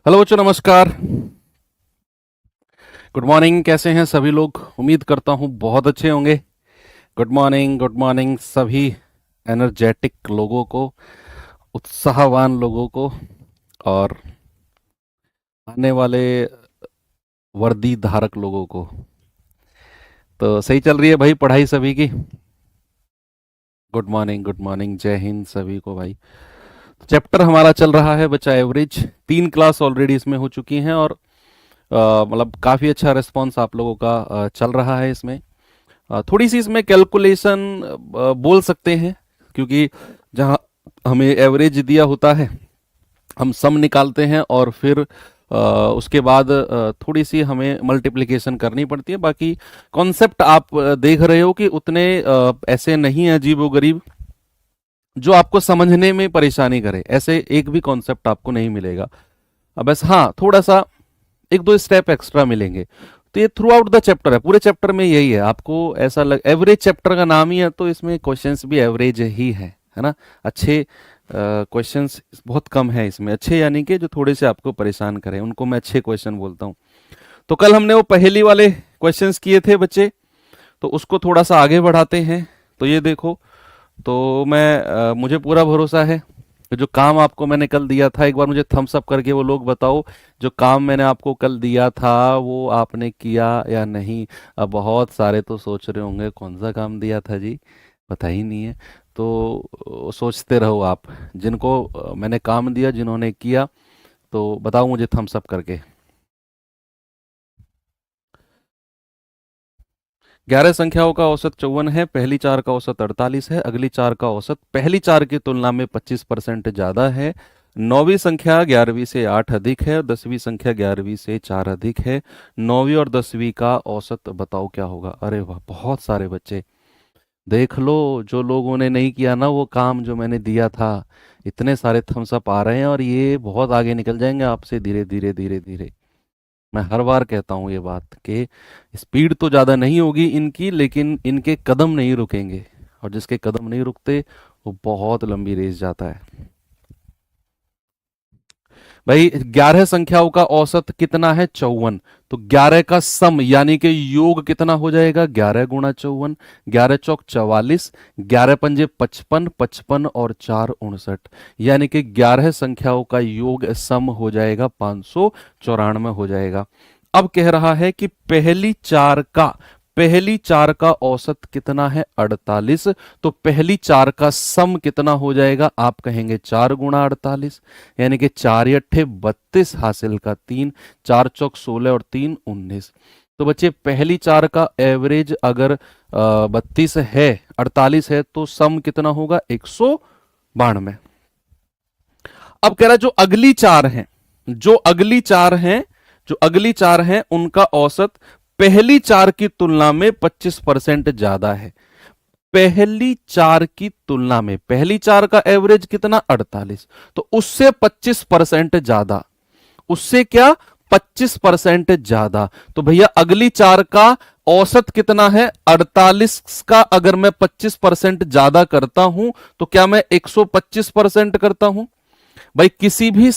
Hello बच्चों, नमस्कार। Good morning. कैसे हैं सभी लोग? उम्मीद करता हूँ बहुत अच्छे होंगे। गुड मॉर्निंग, गुड मॉर्निंग सभी एनर्जेटिक लोगों को, उत्साहवान लोगों को, और आने वाले वर्दी धारक लोगों को। तो सही चल रही है भाई पढ़ाई सभी की? गुड मॉर्निंग, गुड मॉर्निंग, जय हिंद सभी को भाई। चैप्टर हमारा चल रहा है बच्चा एवरेज। 3 क्लास ऑलरेडी इसमें हो चुकी हैं और मतलब काफ़ी अच्छा रिस्पॉन्स आप लोगों का चल रहा है इसमें। थोड़ी सी इसमें कैलकुलेशन बोल सकते हैं, क्योंकि जहाँ हमें एवरेज दिया होता है हम सम निकालते हैं और फिर उसके बाद थोड़ी सी हमें मल्टीप्लिकेशन करनी पड़ती है। बाकी कॉन्सेप्ट आप देख रहे हो कि उतने ऐसे नहीं है अजीब व गरीब जो आपको समझने में परेशानी करे। ऐसे एक भी कॉन्सेप्ट आपको नहीं मिलेगा। बस हाँ, थोड़ा सा एक दो स्टेप एक्स्ट्रा मिलेंगे। तो ये थ्रू आउट द चैप्टर है, पूरे चैप्टर में यही है। आपको ऐसा लग, एवरेज चैप्टर का नाम ही है तो इसमें क्वेश्चंस भी एवरेज ही है ना। अच्छे क्वेश्चंस बहुत कम है इसमें। अच्छे यानी कि जो थोड़े से आपको परेशान करें, उनको मैं अच्छे क्वेश्चन बोलता हूँ। तो कल हमने वो पहेली वाले क्वेश्चंस किए थे बच्चे, तो उसको थोड़ा सा आगे बढ़ाते हैं। तो ये देखो, तो मुझे पूरा भरोसा है कि जो काम आपको मैंने कल दिया था, एक बार मुझे थम्स अप करके वो लोग बताओ, जो काम मैंने आपको कल दिया था वो आपने किया या नहीं। अब बहुत सारे तो सोच रहे होंगे कौन सा काम दिया था जी, पता ही नहीं है। तो सोचते रहो आप। जिनको मैंने काम दिया, जिन्होंने किया, तो बताओ मुझे थम्स अप करके। 11 संख्याओं का औसत 54 है, पहली चार का औसत 48 है, अगली चार का औसत पहली चार की तुलना में 25% ज्यादा है। नौवीं संख्या 11वीं से 8 अधिक है, 10वीं संख्या 11वीं से 4 अधिक है। नौवीं और 10वीं का औसत बताओ क्या होगा। अरे वाह, बहुत सारे बच्चे। देख लो, जो लोगों ने नहीं किया ना वो काम जो मैंने दिया था, इतने सारे थम्स अप आ रहे हैं और ये बहुत आगे निकल जाएंगे आपसे धीरे धीरे धीरे धीरे। मैं हर बार कहता हूँ ये बात कि स्पीड तो ज़्यादा नहीं होगी इनकी, लेकिन इनके कदम नहीं रुकेंगे, और जिसके कदम नहीं रुकते वो बहुत लंबी रेस जाता है। भाई 11 संख्याओं का औसत कितना है? 54। तो 11 का सम यानी कि योग कितना हो जाएगा? 11 गुणा 54। 11 चौक 44, 11 पंजे 55, 55 और 4 59, यानी कि 11 संख्याओं का योग सम हो जाएगा 594 हो जाएगा। अब कह रहा है कि पहली चार का औसत कितना है? 48। तो पहली चार का सम कितना हो जाएगा? आप कहेंगे 4 गुणा 48, यानी कि 4 × 8 = 32 हासिल का 3, 4 चौक 16 और 3 19। तो बच्चे पहली चार का एवरेज अगर 32 है, 48 है, तो सम कितना होगा? 192। अब कह रहा है जो अगली चार हैं उनका औसत पहली चार की तुलना में 25% ज्यादा है। पहली चार की तुलना में पहली चार का एवरेज कितना? 48। तो उससे 25% ज्यादा। उससे क्या? 25% ज्यादा। तो भैया अगली चार का औसत कितना है? 48 का अगर मैं 25% ज्यादा करता हूं तो क्या मैं 125% करता हूं? भाई किसी भी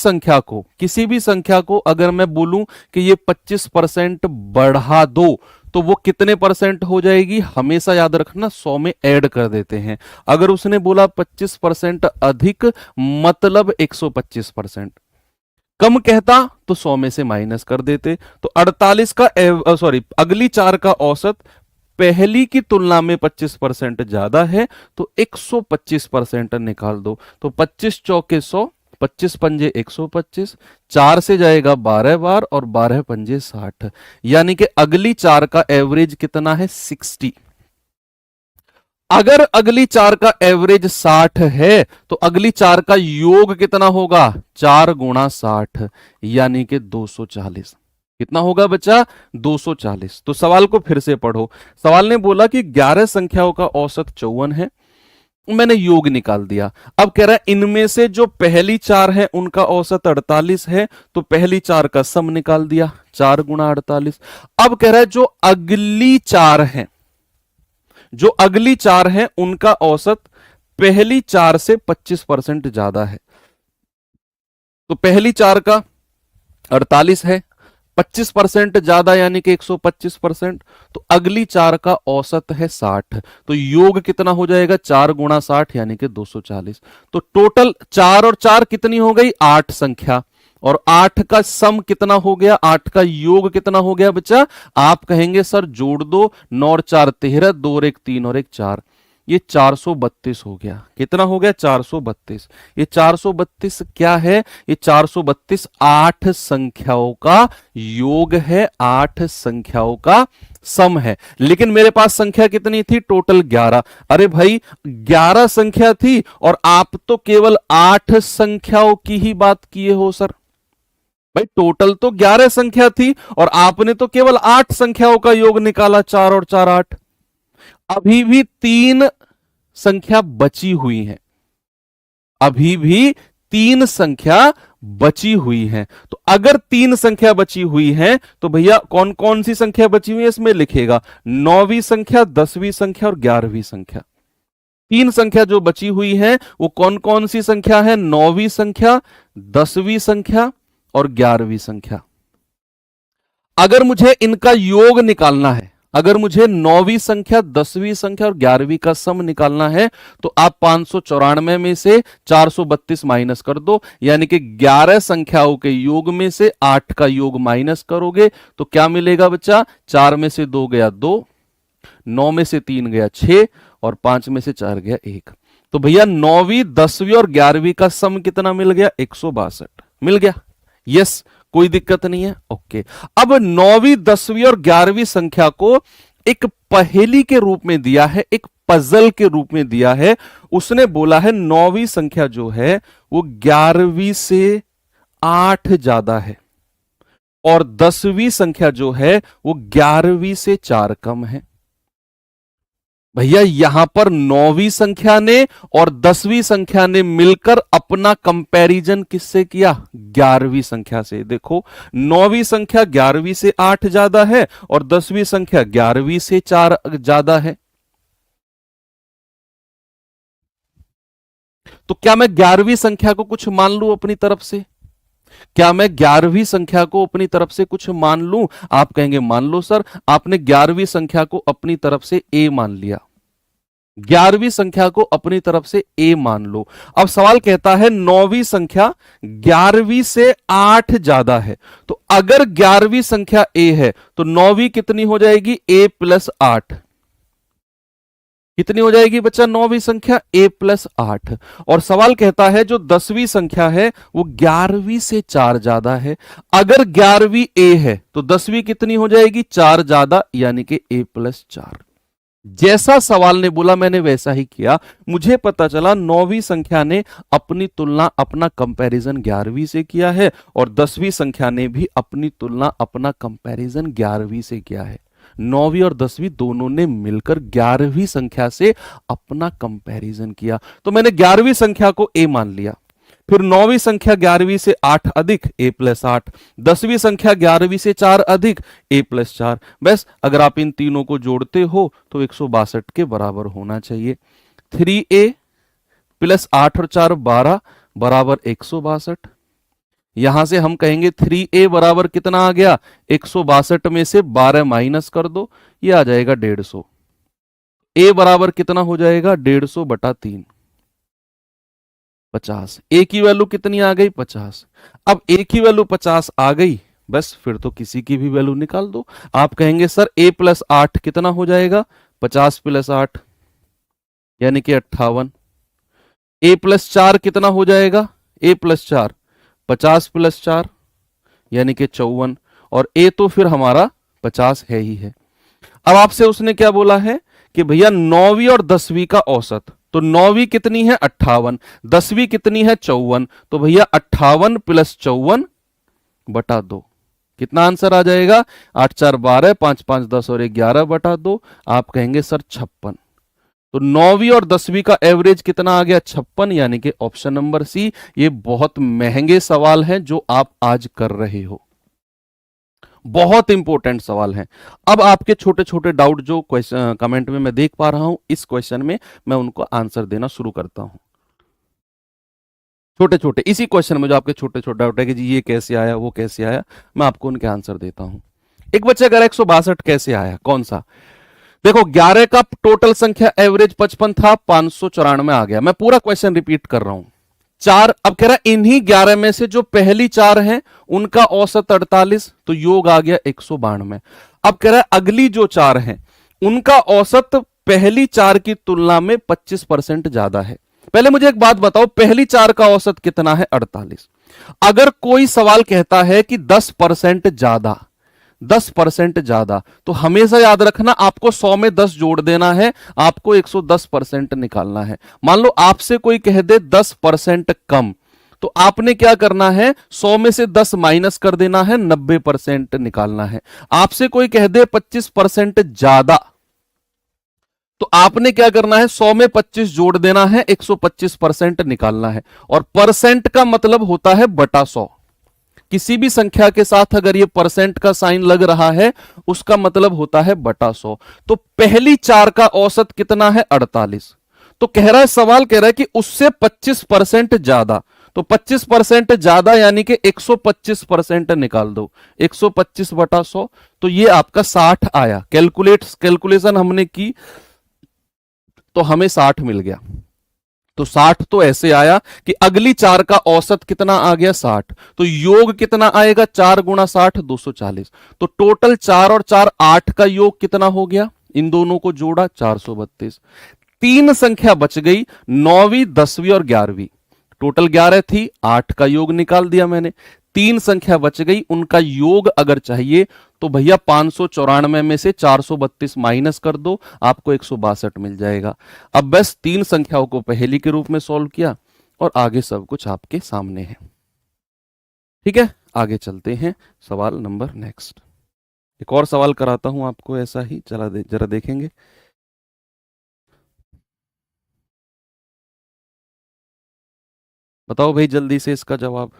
संख्या को अगर मैं बोलूं कि ये 25% बढ़ा दो, तो वो कितने परसेंट हो जाएगी? हमेशा याद रखना 100 में ऐड कर देते हैं। अगर उसने बोला 25% अधिक, मतलब 125%। कम कहता तो 100 में से माइनस कर देते। तो 48 का अगली चार का औसत पहली की तुलना में 25% ज्यादा है, तो 125% निकाल दो। तो 25 चौके 100, 25 पंजे 125, 4 से जाएगा 12 बार और 12 पंजे 60, यानी कि अगली चार का एवरेज कितना है? 60। अगर अगली चार का एवरेज 60 है तो अगली चार का योग कितना होगा? 4 × 60, यानी कि 240। कितना होगा बच्चा? 240। तो सवाल को फिर से पढ़ो। सवाल ने बोला कि 11 संख्याओं का औसत 54 है, मैंने योग निकाल दिया। अब कह रहा है इनमें से जो पहली चार है उनका औसत 48 है, तो पहली चार का सम निकाल दिया 4 × 48। अब कह रहा है जो अगली चार है उनका औसत पहली चार से 25% ज्यादा है। तो पहली चार का 48 है, 25% ज्यादा यानी कि 125%। तो अगली चार का औसत है 60। तो योग कितना हो जाएगा, 4 गुणा 60 यानी कि 240। तो टोटल 4 और 4 कितनी हो गई, 8 संख्या। और 8 का सम कितना हो गया, 8 का योग कितना हो गया बच्चा। आप कहेंगे सर जोड़ दो, 9 और 4 13, 2 और 1 3 और 1 4। ये 432 हो गया। कितना हो गया, 432। ये 432 क्या है, ये 432 8 संख्याओं का योग है, 8 संख्याओं का सम है। लेकिन मेरे पास संख्या कितनी थी, टोटल 11। अरे भाई 11 संख्या थी और आप तो केवल 8 संख्याओं की ही बात किए हो सर। भाई टोटल तो 11 संख्या थी और आपने तो केवल 8 संख्याओं का योग निकाला, 4 और 4 8। अभी भी 3 संख्या बची हुई है, अभी भी 3 संख्या बची हुई है। तो अगर 3 संख्या बची हुई है तो भैया कौन कौन सी संख्या बची हुई है इसमें लिखेगा, 9वीं संख्या, 10वीं संख्या और 11वीं संख्या। 3 संख्या जो बची हुई है वो कौन कौन सी संख्या है, 9वीं संख्या, 10वीं संख्या और 11वीं संख्या। अगर मुझे इनका योग निकालना है, अगर मुझे 9वीं संख्या, 10वीं संख्या और 11वीं का सम निकालना है तो आप 594 में से 432 माइनस कर दो, यानी कि 11 संख्याओं के योग में से 8 का योग माइनस करोगे तो क्या मिलेगा बच्चा, 4 में से 2 गया 2, 9 में से 3 गया 6 और 5 में से 4 गया 1। तो भैया 9वीं, 10वीं और 11वीं का सम कितना मिल गया, 162 मिल गया। यस, कोई दिक्कत नहीं है, ओके। अब 9वीं, 10वीं और 11वीं संख्या को एक पहेली के रूप में दिया है, एक पजल के रूप में दिया है। उसने बोला है 9वीं संख्या जो है वो 11वीं से 8 ज्यादा है और 10वीं संख्या जो है वो 11वीं से 4 कम है। भैया यहां पर 9वीं संख्या ने और 10वीं संख्या ने मिलकर अपना कंपैरिजन किससे किया, 11वीं संख्या से। देखो 9वीं संख्या 11वीं से 8 ज्यादा है और 10वीं संख्या 11वीं से 4 ज्यादा है। तो क्या मैं 11वीं संख्या को कुछ मान लूं अपनी तरफ से, क्या मैं 11वीं संख्या को अपनी तरफ से कुछ मान लूं। आप कहेंगे मान लो सर, आपने 11वीं संख्या को अपनी तरफ से ए मान लिया, 11वीं संख्या को अपनी तरफ से ए मान लो। अब सवाल कहता है 9वीं संख्या 11वीं से 8 ज्यादा है, तो अगर 11वीं संख्या ए है तो 9वीं कितनी हो जाएगी, ए प्लस 8। कितनी हो जाएगी बच्चा, 9वीं संख्या ए प्लस 8। और सवाल कहता है जो 10वीं संख्या है वो 11वीं से 4 ज्यादा है। अगर 11वीं ए है तो 10वीं कितनी हो जाएगी, 4 ज्यादा यानी कि ए प्लस 4। जैसा सवाल ने बोला मैंने वैसा ही किया। मुझे पता चला 9वीं संख्या ने अपनी तुलना, अपना कंपैरिजन 11वीं से किया है और 10वीं संख्या ने भी अपनी तुलना, अपना कंपैरिजन 11वीं से किया है। 9वीं और 10वीं दोनों ने मिलकर 11वीं संख्या से अपना कंपैरिजन किया। तो मैंने 11वीं संख्या को ए मान लिया, फिर 9वीं संख्या 11वीं से 8 अधिक ए प्लस 8, 10वीं संख्या 11वीं से 4 अधिक ए प्लस 4। बस अगर आप इन तीनों को जोड़ते हो तो 162 के बराबर होना चाहिए। 3a प्लस 8 और 4 12 बराबर 162। यहां से हम कहेंगे 3a बराबर कितना आ गया, 162 में से 12 माइनस कर दो, ये आ जाएगा 150। a बराबर कितना हो जाएगा, 150 बटा 3, 50। ए की वैल्यू कितनी आ गई, 50। अब ए की वैल्यू 50 आ गई, बस फिर तो किसी की भी वैल्यू निकाल दो। आप कहेंगे सर a प्लस 8 कितना हो जाएगा, 50 प्लस 8 यानी कि 58। a प्लस 4 कितना हो जाएगा, a प्लस 4 50 प्लस 4 यानी कि 54। और a तो फिर हमारा 50 है ही है। अब आपसे उसने क्या बोला है कि भैया 9वीं और 10वीं का औसत, तो 9वीं कितनी है 58, 10वीं कितनी है 54। तो भैया 58 प्लस 54 बटा 2, कितना आंसर आ जाएगा, 8 4 12, 5 5 10 और 11 बटा 2। आप कहेंगे सर 56। तो 9वीं और 10वीं का एवरेज कितना आ गया, 56, यानी कि ऑप्शन नंबर सी। ये बहुत महंगे सवाल हैं जो आप आज कर रहे हो, बहुत इंपॉर्टेंट सवाल हैं। अब आपके छोटे छोटे डाउट जो क्वेश्चन कमेंट में मैं देख पा रहा हूं, इस क्वेश्चन में मैं उनको आंसर देना शुरू करता हूं। छोटे छोटे इसी क्वेश्चन में जो आपके छोटे छोटे डाउट है कि जी ये कैसे आया वो कैसे आया, मैं आपको उनके आंसर देता हूं। एक बच्चे का 162 कैसे आया, कौन सा? देखो 11 का टोटल संख्या एवरेज 55 था, 594 आ गया। मैं पूरा क्वेश्चन रिपीट कर रहा हूं। चार, अब कह रहा है इन्हीं 11 में से जो पहली चार हैं उनका औसत 48, तो योग आ गया 192। अब कह रहा है अगली जो चार हैं उनका औसत पहली चार की तुलना में 25% ज्यादा है। पहले मुझे एक बात बताओ, पहली चार का औसत कितना है? 48। अगर कोई सवाल कहता है कि 10% ज्यादा, 10% ज्यादा, तो हमेशा याद रखना आपको 100 में 10 जोड़ देना है, आपको 110% निकालना है। मान लो आपसे कोई कह दे 10% कम, तो आपने क्या करना है? 100 में से 10 माइनस कर देना है, 90% निकालना है। आपसे कोई कह दे 25% ज्यादा, तो आपने क्या करना है? 100 में 25 जोड़ देना है, 125% निकालना है। और परसेंट का मतलब होता है बटा 100। किसी भी संख्या के साथ अगर ये परसेंट का साइन लग रहा है उसका मतलब होता है बटा 100। तो पहली चार का औसत कितना है? 48। तो कह रहा है, सवाल कह रहा है कि उससे 25% ज्यादा, तो 25% ज्यादा यानी कि 125% निकाल दो, 125 बटा 100, तो ये आपका 60 आया। कैलकुलेशन हमने की तो हमें 60 मिल गया। तो 60 तो ऐसे आया कि अगली चार का औसत कितना आ गया? 60। तो योग कितना आएगा? 4 गुणा 60 240। तो टोटल 4 और 4 8 का योग कितना हो गया? इन दोनों को जोड़ा 432। तीन संख्या बच गई, 9वीं 10वीं और 11वीं। टोटल 11 थी, 8 का योग निकाल दिया मैंने। तीन संख्या बच गई, उनका योग अगर चाहिए तो भैया 594 में से 432 माइनस कर दो, आपको 162 मिल जाएगा। अब बस तीन संख्याओं को पहेली के रूप में सॉल्व किया और आगे सब कुछ आपके सामने है। ठीक है, आगे चलते हैं। सवाल नंबर नेक्स्ट। एक और सवाल कराता हूं आपको ऐसा ही, जरा देखेंगे। बताओ भाई जल्दी से इसका जवाब।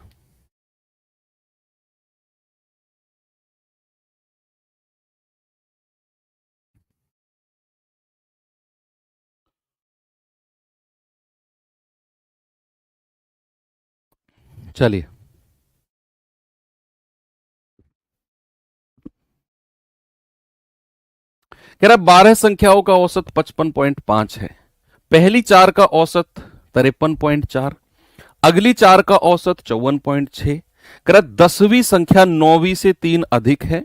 चलिए, कह रहा 12 संख्याओं का औसत 55.5 है। पहली चार का औसत 53.4, अगली चार का औसत 54.6। कह रहा 10वीं संख्या 9वीं से 3 अधिक है,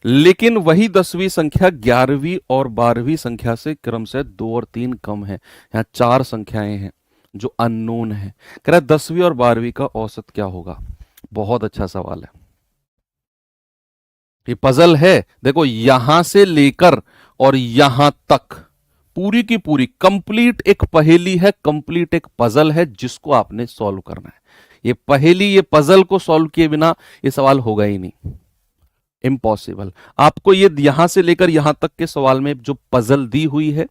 लेकिन वही 10वीं संख्या 11वीं और 12वीं संख्या से क्रमशः 2 और 3 कम है। यहां चार संख्याएं हैं जो अननोन है। कह रहा 10वीं और 12वीं का औसत क्या होगा? बहुत अच्छा सवाल है, ये पजल है। देखो यहां से लेकर और यहां तक पूरी की पूरी कंप्लीट एक पहेली है, कंप्लीट एक पजल है जिसको आपने सॉल्व करना है। ये पहेली, ये पजल को सॉल्व किए बिना ये सवाल होगा ही नहीं, इम्पॉसिबल। आपको ये यहां से लेकर यहां तक के सवाल में जो पजल दी हुई है,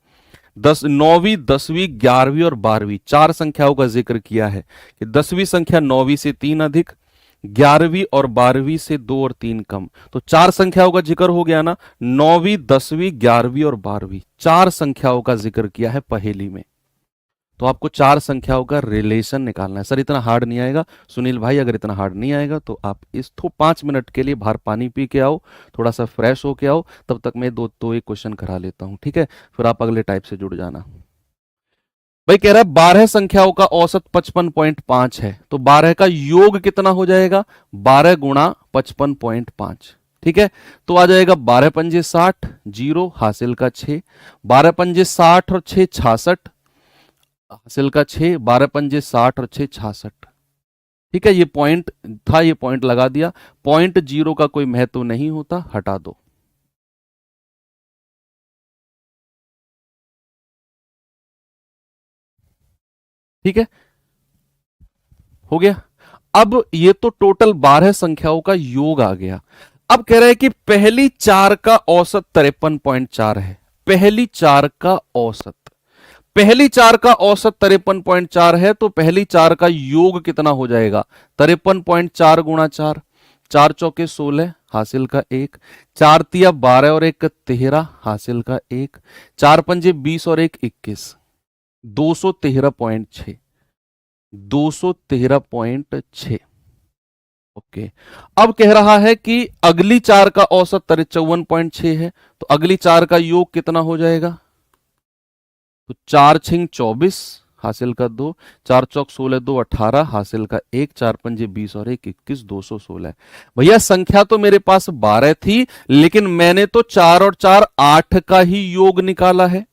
9वीं 10वीं 11वीं और 12वीं चार संख्याओं का जिक्र किया है कि 10वीं संख्या 9वीं से 3 अधिक, 11वीं और 12वीं से 2 और 3 कम। तो चार संख्याओं का जिक्र हो गया ना, 9वीं 10वीं 11वीं और 12वीं चार संख्याओं का जिक्र किया है पहेली में। तो आपको चार संख्याओं का रिलेशन निकालना है। सर इतना हार्ड नहीं आएगा। सुनील भाई अगर इतना हार्ड नहीं आएगा तो आप इस 5 मिनट के लिए बाहर पानी पी के आओ, थोड़ा सा फ्रेश होके आओ, तब तक मैं दो एक क्वेश्चन करा लेता हूं, ठीक है? फिर आप अगले टाइप से जुड़ जाना। भाई कह रहा है 12 संख्याओं का औसत 55.5 है, तो 12 का योग कितना हो जाएगा? 12 गुणा 55.5। ठीक है, तो आ जाएगा 12 पंजे 60, जीरो हासिल का 6, 12 पंजे 60 और 6 66, हासिल का 6, 12 पंजे 60 और 6 66। ठीक है, ये पॉइंट था, ये पॉइंट लगा दिया। पॉइंट जीरो का कोई महत्व नहीं होता, हटा दो। ठीक है, हो गया। अब ये तो टोटल 12 संख्याओं का योग आ गया। अब कह रहा है कि पहली चार का औसत 53.4 है। पहली चार का औसत, पहली चार का औसत 53.4 है, तो पहली चार का योग कितना हो जाएगा? 53.4 गुणा 4, 4 चौके 16 हासिल का 1, 4 तिया 12 और 1 13 हासिल का 1, 4 पंजे 20 और 1 21, 213.6। 213.6। ओके, अब कह रहा है कि अगली चार का औसत 54.6 है, तो अगली चार का योग कितना हो जाएगा? तो 4 छिंग 24 हासिल का 2, 4 चौक 16, 2 18 हासिल का 1, 4 पंजे 20 और 1 21, 216। भैया संख्या तो मेरे पास 12 थी, लेकिन मैंने तो 4 और 4 8 का ही योग निकाला है।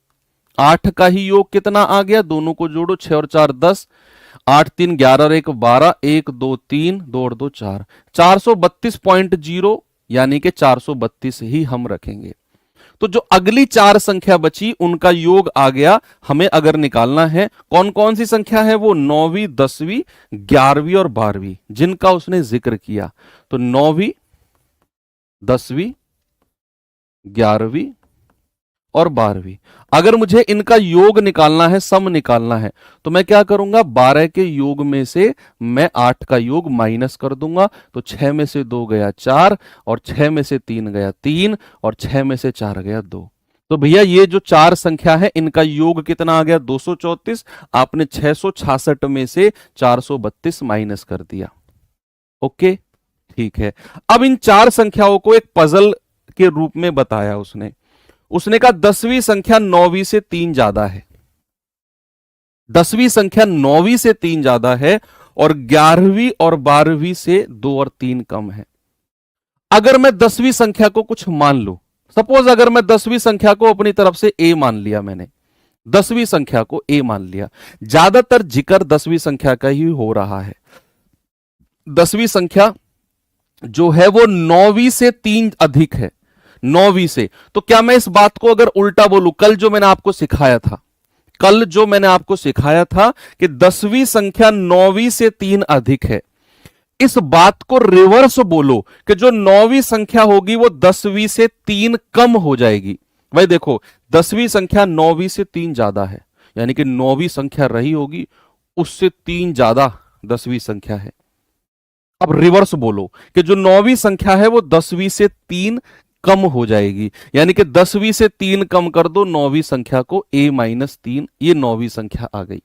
8 का ही योग कितना आ गया? दोनों को जोड़ो, 6 और 4 10, 8 3 11 और 1 12, 1 2 3, 2 और 2 4, 432.0 यानी कि 432 ही हम रखेंगे। तो जो अगली चार संख्या बची उनका योग आ गया। हमें अगर निकालना है कौन कौन सी संख्या है, वो 9वीं 10वीं 11वीं और 12वीं जिनका उसने जिक्र किया। तो 9वीं 10वीं 11वीं और 12वीं, अगर मुझे इनका योग निकालना है, सम निकालना है, तो मैं क्या करूंगा? 12 के योग में से मैं 8 का योग माइनस कर दूंगा। तो 6 में से 2 गया 4, और 6 में से 3 गया 3, और 6 में से 4 गया 2। तो भैया ये जो चार संख्या है इनका योग कितना आ गया? 234। आपने 666 में से 432 माइनस कर दिया। ओके, ठीक है। अब इन चार संख्याओं को एक पजल के रूप में बताया उसने। उसने कहा 10वीं संख्या 9वीं से 3 ज्यादा है, 10वीं संख्या 9वीं से 3 ज्यादा है, और 11वीं और 12वीं से 2 और 3 कम है। अगर मैं 10वीं संख्या को कुछ मान लूं, सपोज अगर मैं 10वीं संख्या को अपनी तरफ से ए मान लिया, मैंने 10वीं संख्या को ए मान लिया, ज्यादातर जिक्र 10वीं संख्या का ही हो रहा है। 10वीं संख्या जो है वो 9वीं से 3 अधिक है, 9वीं से। तो क्या मैं इस बात को अगर उल्टा बोलूं, कल जो मैंने आपको सिखाया था, कल जो मैंने आपको सिखाया था कि 10वीं संख्या 9वीं से 3 अधिक है, इस बात को रिवर्स बोलो कि जो 9वीं संख्या होगी वो 10वीं से 3 कम हो जाएगी। भाई देखो, 10वीं संख्या 9वीं से 3 ज्यादा है, यानी कि 9वीं संख्या रही होगी उससे 3 ज्यादा 10वीं संख्या है। अब रिवर्स बोलो कि जो 9वीं संख्या है वो 10वीं से 3 कम हो जाएगी, यानी कि 10वीं से 3 कम कर दो 9वीं संख्या को, a-3, ये 9वीं संख्या आ गई।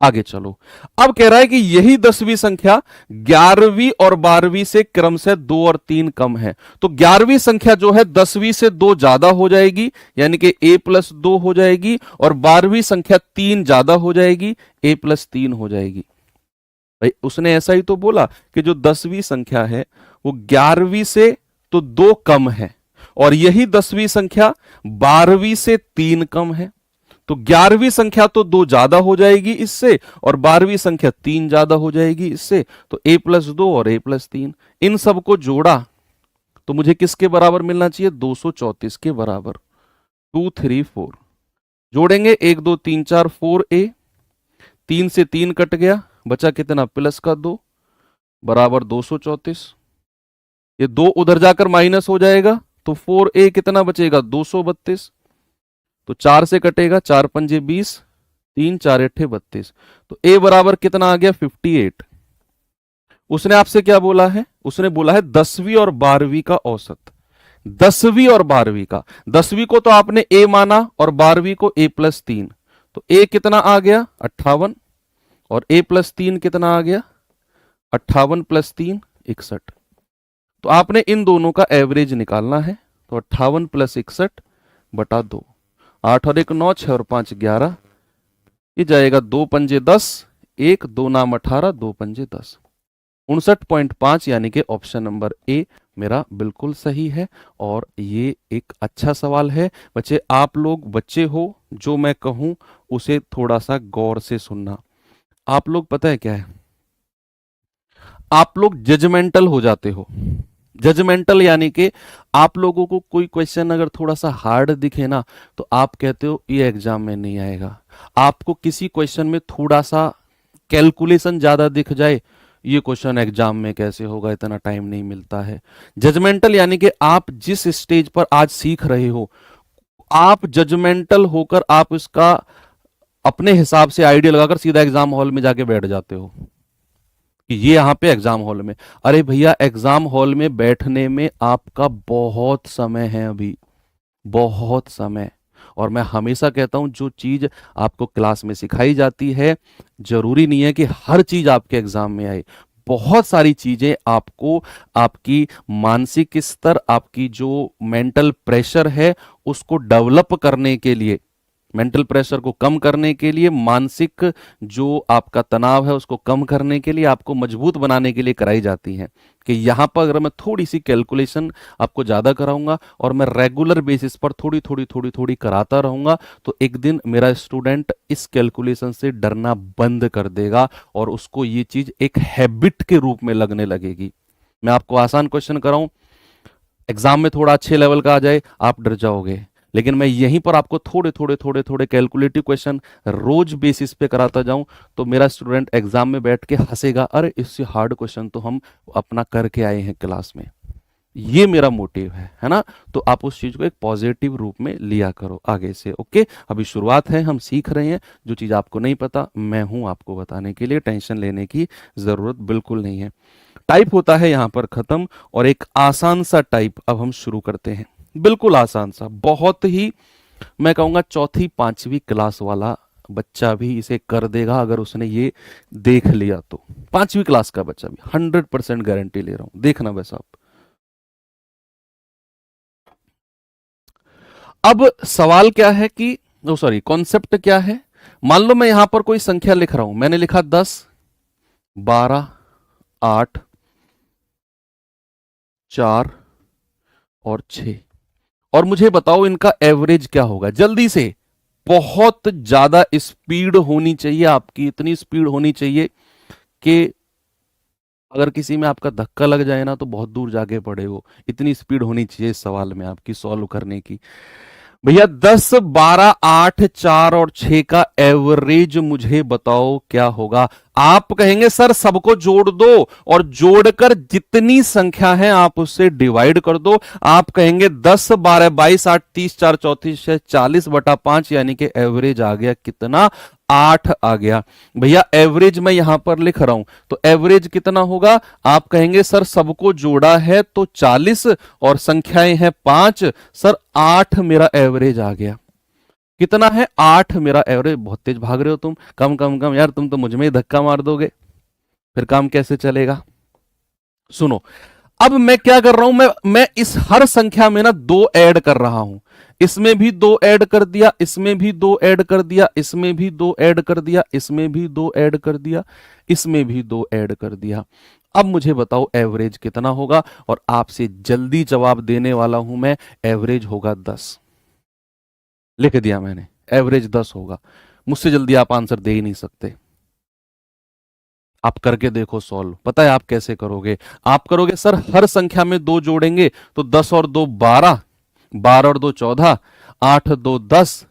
आगे चलो, अब कह रहा है कि यही 10वीं संख्या 11वीं और 12वीं से क्रमशः 2 और 3 कम है। तो 11वीं संख्या जो है 10वीं से 2 ज्यादा हो जाएगी, यानी कि a+2 हो जाएगी, और 12वीं संख्या 3 ज्यादा हो जाएगी, a+3 हो जाएगी। भाई उसने ऐसा ही तो बोला कि जो 10वीं संख्या है वो 11वीं से तो 2 कम है, और यही 10वीं संख्या 12वीं से 3 कम है। तो 11वीं संख्या तो 2 ज्यादा हो जाएगी इससे, और 12वीं संख्या 3 ज्यादा हो जाएगी इससे। तो a+2 और a+3, इन सबको जोड़ा तो मुझे किसके बराबर मिलना चाहिए? 234 के बराबर। 2 3 4 जोड़ेंगे, 1 2 3 4 4a, 3 से 3 कट गया, बचा कितना? प्लस का 2 बराबर 234। ये 2 उधर जाकर माइनस हो जाएगा, तो 4a कितना बचेगा? 232। तो 4 से कटेगा, 4 पंजे 20, 3 4 अट्ठे 32। तो a बराबर कितना आ गया? 58। उसने आपसे क्या बोला है? उसने बोला है 10वीं और 12वीं का औसत। 10वीं और 12वीं का, 10वीं को तो आपने a माना और 12वीं को a+3, तो a कितना आ गया? 58, और a+3 कितना आ गया? 58 + 3 61। तो आपने इन दोनों का एवरेज निकालना है, तो 58 + 61 बटा 2, 8 और 1 9, 6 और 5 11, ये जाएगा 2 पंजे 10, 1 2 नाम 18, 2 पंजे 10, 59.5, यानी कि ऑप्शन नंबर ए मेरा बिल्कुल सही है। और ये एक अच्छा सवाल है बच्चे। आप लोग बच्चे हो, जो मैं कहूं उसे थोड़ा सा गौर से सुनना। आप लोग पता है क्या है, आप लोग जजमेंटल हो जाते हो। जजमेंटल यानी कि आप लोगों को कोई क्वेश्चन अगर थोड़ा सा हार्ड दिखे ना, तो आप कहते हो ये एग्जाम में नहीं आएगा। आपको किसी क्वेश्चन में थोड़ा सा कैलकुलेशन ज्यादा दिख जाए, ये क्वेश्चन एग्जाम में कैसे होगा, इतना टाइम नहीं मिलता है। जजमेंटल यानी कि आप जिस स्टेज पर आज सीख रहे हो, आप जजमेंटल होकर आप इसका अपने हिसाब से आइडिया लगाकर सीधा एग्जाम हॉल में जाके बैठ जाते हो कि ये यहां पे एग्जाम हॉल में। अरे भैया, एग्जाम हॉल में बैठने में आपका बहुत समय है, अभी बहुत समय। और मैं हमेशा कहता हूं जो चीज आपको क्लास में सिखाई जाती है जरूरी नहीं है कि हर चीज आपके एग्जाम में आए। बहुत सारी चीजें आपको आपकी मानसिक स्तर, आपकी जो मेंटल प्रेशर है उसको डेवलप करने के लिए, मेंटल प्रेशर को कम करने के लिए, मानसिक जो आपका तनाव है उसको कम करने के लिए, आपको मजबूत बनाने के लिए कराई जाती हैं। कि यहाँ पर अगर मैं थोड़ी सी कैलकुलेशन आपको ज़्यादा कराऊंगा और मैं रेगुलर बेसिस पर थोड़ी थोड़ी थोड़ी थोड़ी कराता रहूंगा तो एक दिन मेरा स्टूडेंट इस कैलकुलेशन से डरना बंद कर देगा और उसको ये चीज एक हैबिट के रूप में लगने लगेगी। मैं आपको आसान क्वेश्चन कराऊं, एग्जाम में थोड़ा अच्छे लेवल का आ जाए, आप डर जाओगे, लेकिन मैं यहीं पर आपको थोड़े थोड़े थोड़े थोड़े कैलकुलेटिव क्वेश्चन रोज बेसिस पे कराता जाऊं तो मेरा स्टूडेंट एग्जाम में बैठ के हंसेगा, अरे इससे हार्ड क्वेश्चन तो हम अपना करके आए हैं क्लास में। ये मेरा मोटिव है ना। तो आप उस चीज को एक पॉजिटिव रूप में लिया करो आगे से। ओके, अभी शुरुआत है, हम सीख रहे हैं। जो चीज आपको नहीं पता मैं हूं आपको बताने के लिए, टेंशन लेने की जरूरत बिल्कुल नहीं है। टाइप होता है यहां पर खत्म और एक आसान सा टाइप अब हम शुरू करते हैं, बिल्कुल आसान सा, बहुत ही मैं कहूंगा चौथी पांचवी क्लास वाला बच्चा भी इसे कर देगा अगर उसने ये देख लिया तो। पांचवी क्लास का बच्चा भी 100% गारंटी ले रहा हूं, देखना बस आप। अब सवाल क्या है कि सॉरी कॉन्सेप्ट क्या है। मान लो मैं यहां पर कोई संख्या लिख रहा हूं, मैंने लिखा 10, 12, 8, 4 और 6 और मुझे बताओ इनका एवरेज क्या होगा जल्दी से। बहुत ज्यादा स्पीड होनी चाहिए आपकी, इतनी स्पीड होनी चाहिए कि अगर किसी में आपका धक्का लग जाए ना तो बहुत दूर जाके पड़े वो, इतनी स्पीड होनी चाहिए इस सवाल में आपकी सॉल्व करने की। भैया 10, 12, 8, 4 और 6 का एवरेज मुझे बताओ क्या होगा। आप कहेंगे सर सबको जोड़ दो और जोड़कर जितनी संख्या है आप उससे डिवाइड कर दो। आप कहेंगे 10, 12, 22, 8, 30, 4, 34, 40/5 यानी कि एवरेज आ गया कितना, 8 आ गया। भैया एवरेज मैं यहां पर लिख रहा हूं तो एवरेज कितना होगा। आप कहेंगे सर सबको जोड़ा है तो 40 और संख्याएं हैं 5, सर 8 मेरा एवरेज आ गया। कितना है, 8 मेरा एवरेज। बहुत तेज भाग रहे हो तुम, कम कम कम यार, तुम तो मुझ में ही धक्का मार दोगे, फिर काम कैसे चलेगा। सुनो अब मैं क्या कर रहा हूं, मैं इस हर संख्या में ना 2 ऐड कर रहा हूं। इसमें भी 2 ऐड कर दिया, इसमें भी 2 ऐड कर दिया, इसमें भी 2 ऐड कर दिया, इसमें भी 2 ऐड कर दिया, इसमें भी 2 ऐड कर दिया। अब मुझे बताओ एवरेज कितना होगा और आपसे जल्दी जवाब देने वाला हूं मैं। एवरेज होगा 10, लिख दिया मैंने, एवरेज 10 होगा। मुझसे जल्दी आप आंसर दे ही नहीं सकते। आप करके देखो सॉल्व, पता है आप कैसे करोगे। आप करोगे सर हर संख्या में 2 जोड़ेंगे तो 10 और 2 12, 12 और 2 14, 8 2 10,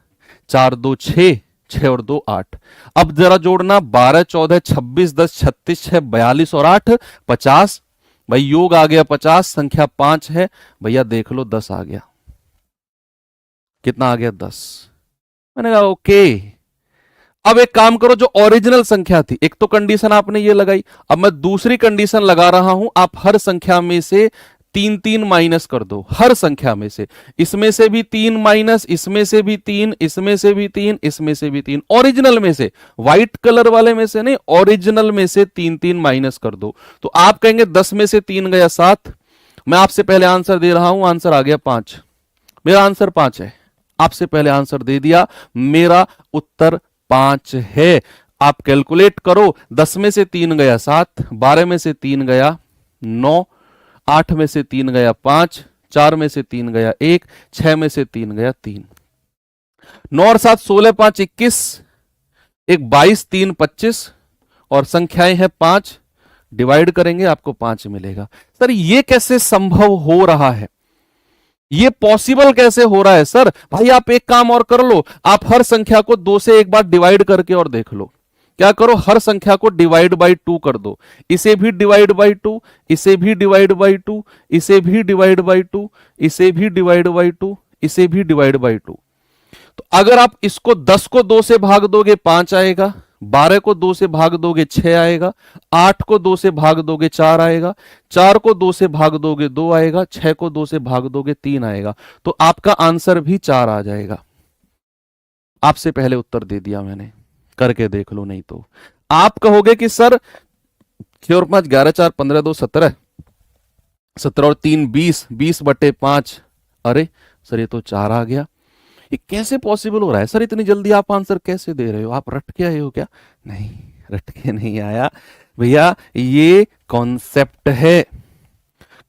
4 2 6, 6 और 2 8। अब जरा जोड़ना 12 14 26 10 36 6 42 और 8 50। भाई योग आ गया 50, संख्या 5 है भैया, देख लो 10 आ गया। कितना आ गया, 10। मैंने कहा ओके। अब एक काम करो, जो ओरिजिनल संख्या थी, एक तो कंडीशन आपने ये लगाई, अब मैं दूसरी कंडीशन लगा रहा हूं। आप हर संख्या में से 3 3 माइनस कर दो, हर संख्या में से। इसमें से भी 3 माइनस, इसमें से भी 3, इसमें से भी 3, इसमें से भी 3। ओरिजिनल में से, व्हाइट कलर वाले में से नहीं, ओरिजिनल में से 3 3 माइनस कर दो। तो आप कहेंगे 10 में से 3 गया 7। मैं आपसे पहले आंसर दे रहा हूं, आंसर आ गया 5। मेरा आंसर 5 है, आपसे पहले आंसर दे दिया, मेरा उत्तर 5 है। आप कैलकुलेट करो, 10 में से 3 गया 7, 12 में से 3 गया 9, 8 में से 3 गया 5, 4 में से 3 गया 1, 6 में से 3 गया 3। 9 और 7 16, 5 21, एक 22, 3 25 और संख्याएं हैं 5। डिवाइड करेंगे आपको 5 मिलेगा। सर ये कैसे संभव हो रहा है, ये पॉसिबल कैसे हो रहा है सर। भाई आप एक काम और कर लो, आप हर संख्या को 2 से एक बार डिवाइड करके और देख लो। क्या करो, हर संख्या को डिवाइड बाई 2 कर दो। इसे भी डिवाइड बाई 2, इसे भी डिवाइड बाई 2, इसे भी डिवाइड बाई 2, इसे भी डिवाइड बाई 2, इसे भी डिवाइड बाई 2। तो अगर आप इसको 10 को 2 से भाग दोगे 5 आएगा, 12 को 2 से भाग दोगे 6 आएगा, 8 को 2 से भाग दोगे 4 आएगा, 4 को 2 से भाग दोगे 2 आएगा, 6 को 2 से भाग दोगे 3 आएगा। तो आपका आंसर भी 4 आ जाएगा। आपसे पहले उत्तर दे दिया मैंने, करके देख लो, नहीं तो आप कहोगे कि सर 6 और 5 11, 4 15 2 17, 17 और 3 20, 20/5, अरे सर ये तो 4 आ गया, ये कैसे पॉसिबल हो रहा है सर, इतनी जल्दी आप आंसर कैसे दे रहे हो, आप रट के आए हो क्या? नहीं, रट के नहीं आया भैया, ये कॉन्सेप्ट है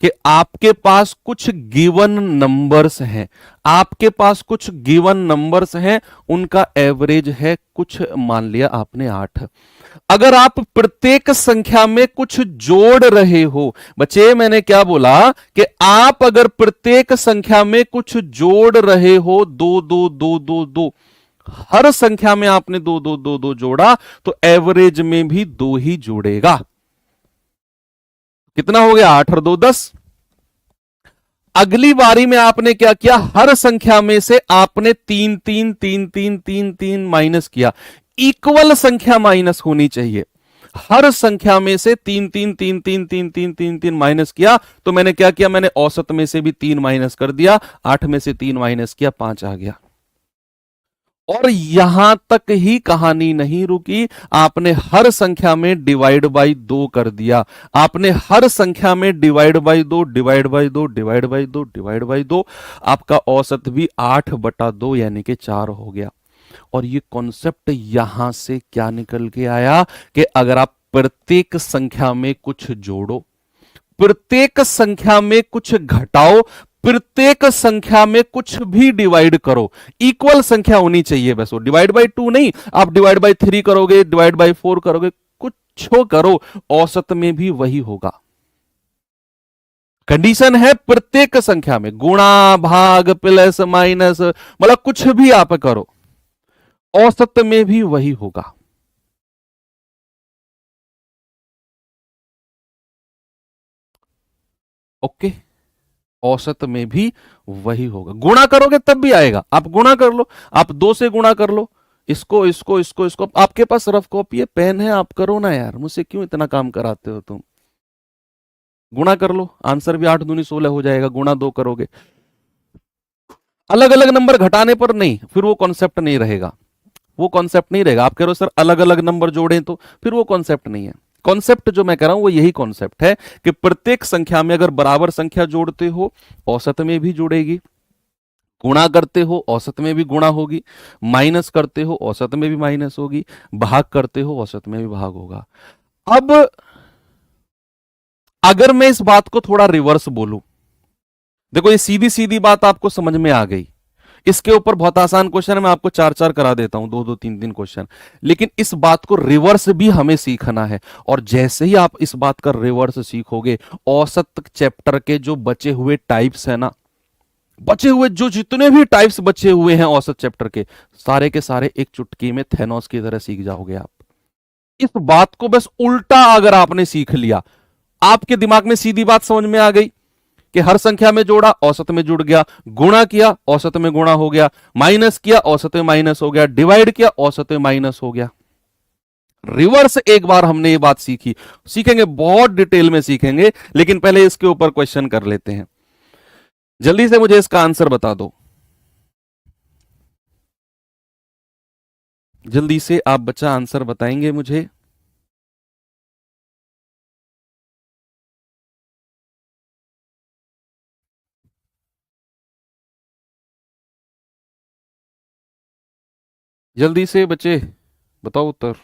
कि आपके पास कुछ गिवन नंबर्स हैं, आपके पास कुछ गिवन नंबर्स हैं, उनका एवरेज है कुछ, मान लिया आपने 8। अगर आप प्रत्येक संख्या में कुछ जोड़ रहे हो, बच्चे मैंने क्या बोला कि आप अगर प्रत्येक संख्या में कुछ जोड़ रहे हो, 2 2 2 2 2, हर संख्या में आपने 2 2 2 2 जोड़ा, तो एवरेज में भी 2 ही जोड़ेगा। कितना हो गया? 8 और 2 10। अगली बारी में आपने क्या किया? हर संख्या में से आपने 3 3 3 3 3 3 माइनस किया, इक्वल संख्या माइनस होनी चाहिए। हर संख्या में से 3 3 3 3 3 3 3 3 माइनस किया, तो मैंने क्या किया? मैंने औसत में से भी 3 माइनस कर दिया, 8 में से 3 माइनस किया, 5 आ गया। और यहां तक ही कहानी नहीं रुकी, आपने हर संख्या में डिवाइड बाई 2 कर दिया, आपने हर संख्या में divide by 2 divide by 2 divide by 2 divide by 2, आपका औसत भी 8/2 यानी कि 4 हो गया। और ये कॉन्सेप्ट यहां से क्या निकल के आया कि अगर आप प्रत्येक संख्या में कुछ जोड़ो, प्रत्येक संख्या में कुछ घटाओ, प्रत्येक संख्या में कुछ भी डिवाइड करो, इक्वल संख्या होनी चाहिए बस, वो डिवाइड बाई 2 नहीं, आप डिवाइड बाई 3 करोगे, डिवाइड बाई 4 करोगे, कुछ करो, औसत में भी वही होगा। कंडीशन है प्रत्येक संख्या में गुणा, भाग, प्लस, माइनस, मतलब कुछ भी आप करो, औसत में भी वही होगा। ओके, औसत में भी वही होगा। गुणा करोगे तब भी आएगा, आप गुणा कर लो, आप 2 से गुणा कर लो, इसको इसको इसको इसको, आपके पास रफ कॉपी है, पेन है, आप करो ना यार, मुझसे क्यों इतना काम कराते हो तुम? गुणा कर लो, आंसर भी 8 दूनी 16 हो जाएगा। गुणा 2 करोगे, अलग अलग नंबर घटाने पर नहीं, फिर वो कॉन्सेप्ट नहीं रहेगा, वो कॉन्सेप्ट नहीं रहेगा। आप कह रहे हो सर अलग अलग नंबर जोड़े, तो फिर वो कॉन्सेप्ट नहीं है। कॉन्सेप्ट जो मैं कह रहा हूं वो यही कॉन्सेप्ट है कि प्रत्येक संख्या में अगर बराबर संख्या जोड़ते हो, औसत में भी जुड़ेगी, गुणा करते हो औसत में भी गुणा होगी, माइनस करते हो औसत में भी माइनस होगी, भाग करते हो औसत में भी भाग होगा। अब अगर मैं इस बात को थोड़ा रिवर्स बोलूं, देखो ये सीधी सीधी बात आपको समझ में आ गई, इसके ऊपर बहुत आसान क्वेश्चन है, मैं आपको 4 4 करा देता हूं, 2 2 3 3 क्वेश्चन, लेकिन इस बात को रिवर्स भी हमें सीखना है। और जैसे ही आप इस बात का रिवर्स सीखोगे, औसत चैप्टर के जो बचे हुए टाइप्स है ना, बचे हुए जो जितने भी टाइप्स बचे हुए हैं औसत चैप्टर के सारे एक चुटकी में थेनोस की तरह सीख जाओगे आप। इस बात को बस उल्टा अगर आपने सीख लिया, आपके दिमाग में सीधी बात समझ में आ गई कि हर संख्या में जोड़ा औसत में जुड़ गया, गुणा किया औसत में गुणा हो गया, माइनस किया औसत में माइनस हो गया, डिवाइड किया औसत में माइनस हो गया। रिवर्स एक बार हमने ये बात सीखी, सीखेंगे बहुत डिटेल में सीखेंगे, लेकिन पहले इसके ऊपर क्वेश्चन कर लेते हैं। जल्दी से मुझे इसका आंसर बता दो, जल्दी से आप बच्चा आंसर बताएंगे मुझे। जल्दी से बच्चे बताओ उत्तर।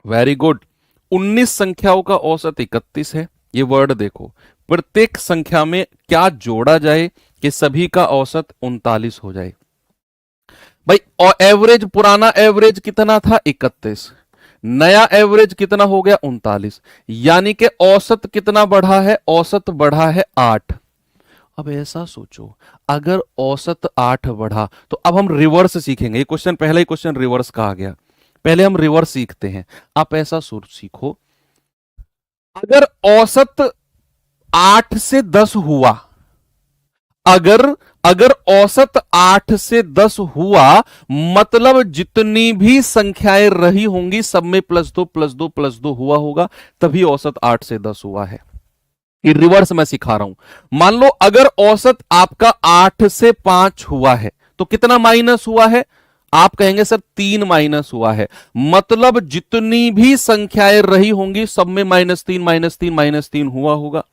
Very good. 19 संख्याओं का औसत 31 है। ये वर्ड देखो, प्रत्येक संख्या में क्या जोड़ा जाए कि सभी का औसत 39 हो जाए। भाई और एवरेज, पुराना एवरेज कितना था? 31। नया एवरेज कितना हो गया? 39। यानी कि औसत कितना बढ़ा है? औसत बढ़ा है 8। अब ऐसा सोचो, अगर औसत 8 बढ़ा, तो अब हम रिवर्स सीखेंगे। ये क्वेश्चन, पहला ही क्वेश्चन रिवर्स का आ गया, पहले हम रिवर्स सीखते हैं। आप ऐसा सीखो, अगर औसत 8 से 10 हुआ, अगर अगर औसत 8 से 10 हुआ, मतलब जितनी भी संख्याएं रही होंगी सब में +2 +2 +2 हुआ होगा, तभी औसत 8 से 10 हुआ है। ये रिवर्स मैं सिखा रहा हूं। मान लो अगर औसत आपका 8 से 5 हुआ है तो कितना माइनस हुआ है? आप कहेंगे सर 3 माइनस हुआ है, मतलब जितनी भी संख्याएं रही होंगी सब में -3 -3 -3 हुआ होगा।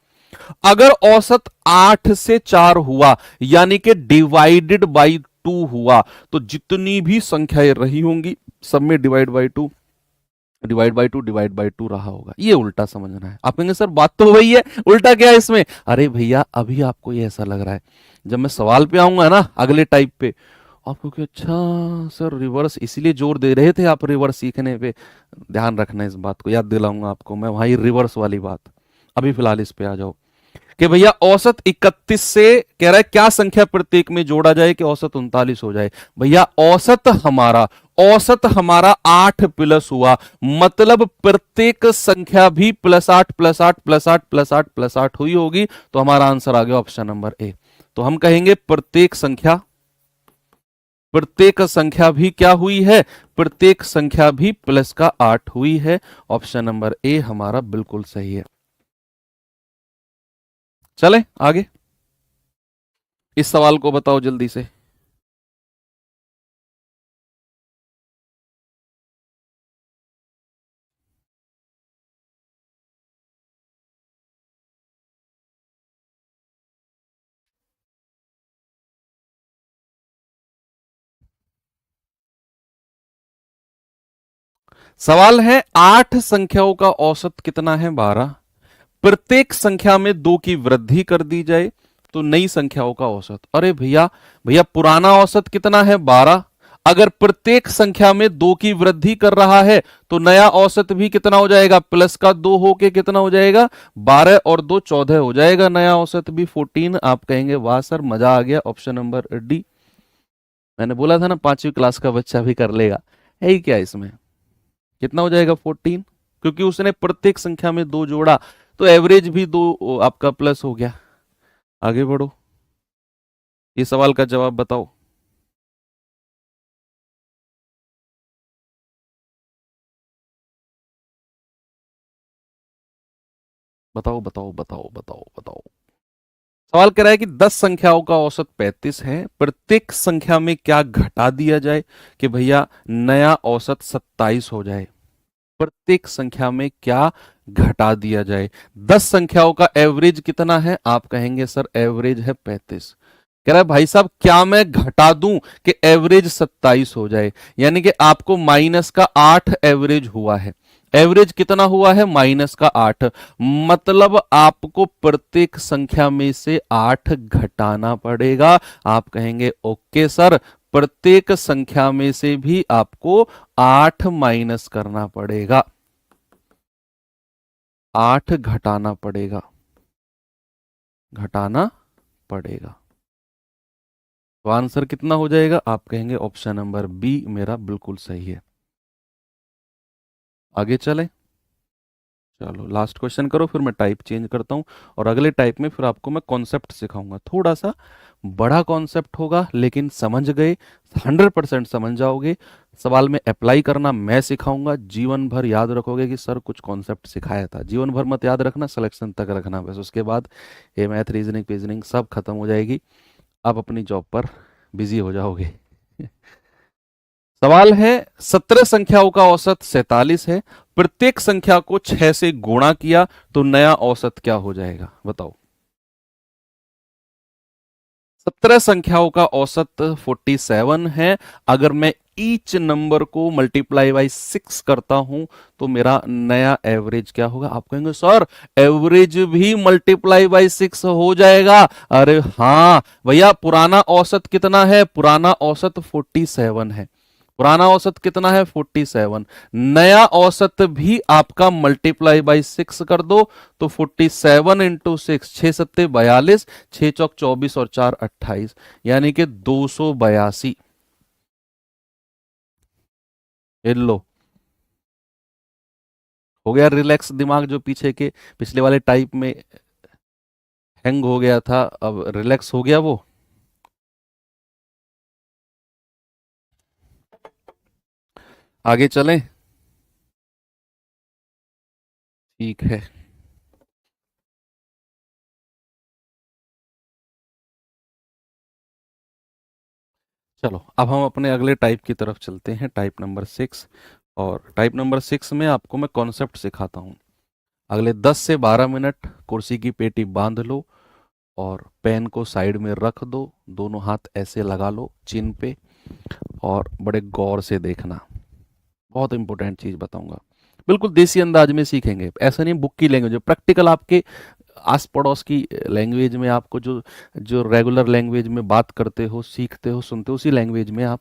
अगर औसत 8 से 4 हुआ, यानी कि डिवाइडेड बाई 2 हुआ, तो जितनी भी संख्याएं रही होंगी सब में divide by 2 divide by 2 divide by 2 रहा होगा। ये उल्टा समझना है। आप कहेंगे सर बात तो वही है, उल्टा क्या है इसमें? अरे भैया अभी आपको ये ऐसा लग रहा है, जब मैं सवाल पे आऊंगा ना अगले टाइप पे, आपको कि अच्छा सर रिवर्स, इसीलिए जोर दे रहे थे आप रिवर्स सीखने पे। ध्यान रखना, इस बात को याद दिलाऊंगा आपको मैं, वहां रिवर्स वाली बात। अभी फिलहाल इस पे आ जाओ कि भैया औसत 31 से कह रहा है क्या संख्या प्रत्येक में जोड़ा जाए कि औसत 39 हो जाए। भैया औसत हमारा 8 प्लस हुआ, मतलब प्रत्येक संख्या भी +8 +8 +8 +8 +8 हुई होगी, तो हमारा आंसर आ गया ऑप्शन नंबर ए। तो हम कहेंगे प्रत्येक संख्या भी क्या हुई है? प्रत्येक संख्या भी प्लस का 8 हुई है। ऑप्शन नंबर ए हमारा बिल्कुल सही है। चले आगे, इस सवाल को बताओ जल्दी से। सवाल है 8 संख्याओं का औसत कितना है? 12। प्रत्येक संख्या में 2 की वृद्धि कर दी जाए तो नई संख्याओं का औसत। अरे भैया भैया पुराना औसत कितना है? 12। अगर प्रत्येक संख्या में 2 की वृद्धि कर रहा है तो नया औसत भी कितना हो जाएगा? प्लस का 2 होके कितना हो जाएगा? 12 और 2 14 हो जाएगा, नया औसत भी 14। आप कहेंगे वाह सर मजा आ गया, ऑप्शन नंबर डी। मैंने बोला था ना 5वीं क्लास का बच्चा भी कर लेगा। है ही क्या इसमें? कितना हो जाएगा? 14, क्योंकि उसने प्रत्येक संख्या में 2 जोड़ा, तो एवरेज भी 2 आपका प्लस हो गया। आगे बढ़ो, ये सवाल का जवाब बताओ। बताओ बताओ बताओ बताओ बताओ। सवाल कह रहा है कि 10 संख्याओं का औसत 35 है, प्रत्येक संख्या में क्या घटा दिया जाए कि भैया नया औसत 27 हो जाए? प्रत्येक संख्या में क्या घटा दिया जाए? 10 संख्याओं का एवरेज कितना है? आप कहेंगे सर एवरेज है 35। कह रहा है भाई साहब क्या मैं घटा दूं कि एवरेज 27 हो जाए? यानी कि आपको -8 एवरेज हुआ है। एवरेज कितना हुआ है? -8। मतलब आपको प्रत्येक संख्या में से 8 घटाना पड़ेगा। आप कहेंगे ओके सर, प्रत्येक संख्या में से भी आपको 8 माइनस करना पड़ेगा, 8 घटाना पड़ेगा, घटाना पड़ेगा। तो आंसर कितना हो जाएगा? आप कहेंगे ऑप्शन नंबर बी मेरा बिल्कुल सही है। आगे चले, चलो लास्ट क्वेश्चन करो, फिर मैं टाइप चेंज करता हूं और अगले टाइप में फिर आपको मैं कॉन्सेप्ट सिखाऊंगा। थोड़ा सा बड़ा कॉन्सेप्ट होगा, लेकिन समझ गए 100% समझ जाओगे। सवाल में अप्लाई करना मैं सिखाऊंगा, जीवन भर याद रखोगे कि सर कुछ कॉन्सेप्ट सिखाया था। जीवन भर मत याद रखना, सिलेक्शन तक रखना बस, उसके बाद ये मैथ रीजनिंग पीजनिंग सब खत्म हो जाएगी, आप अपनी जॉब पर बिजी हो जाओगे। सवाल है 17 संख्याओं का औसत 47 है, प्रत्येक संख्या को 6 से गुणा किया तो नया औसत क्या हो जाएगा? बताओ। 17 संख्याओं का औसत 47 है, अगर मैं ईच नंबर को मल्टीप्लाई बाई 6 करता हूं तो मेरा नया एवरेज क्या होगा? आप कहेंगे सर एवरेज भी मल्टीप्लाई बाई 6 हो जाएगा। अरे हाँ भैया, पुराना औसत कितना है? पुराना औसत 47 है। पुराना औसत कितना है? 47। नया औसत भी आपका मल्टीप्लाई बाई 6 कर दो तो 47 इंटू 6, 6 सत्ते 42, 6 चौक 24 और 4 28, यानी कि 282। ये लो, हो गया रिलैक्स दिमाग जो पीछे के पिछले वाले टाइप में हैंग हो गया था, अब रिलैक्स हो गया वो। आगे चलें? ठीक है। चलो अब हम अपने अगले टाइप की तरफ चलते हैं, टाइप नंबर 6। और टाइप नंबर 6 में आपको मैं कॉन्सेप्ट सिखाता हूँ। अगले 10 से 12 मिनट कुर्सी की पेटी बांध लो और पेन को साइड में रख दो, दोनों हाथ ऐसे लगा लो चिन पे और बड़े गौर से देखना। बहुत इंपॉर्टेंट चीज़ बताऊंगा, बिल्कुल देसी अंदाज में सीखेंगे, ऐसा नहीं बुक की लैंग्वेज, प्रैक्टिकल आपके आस पड़ोस की लैंग्वेज में, आपको जो जो रेगुलर लैंग्वेज में बात करते हो, सीखते हो, सुनते हो, उसी लैंग्वेज में आप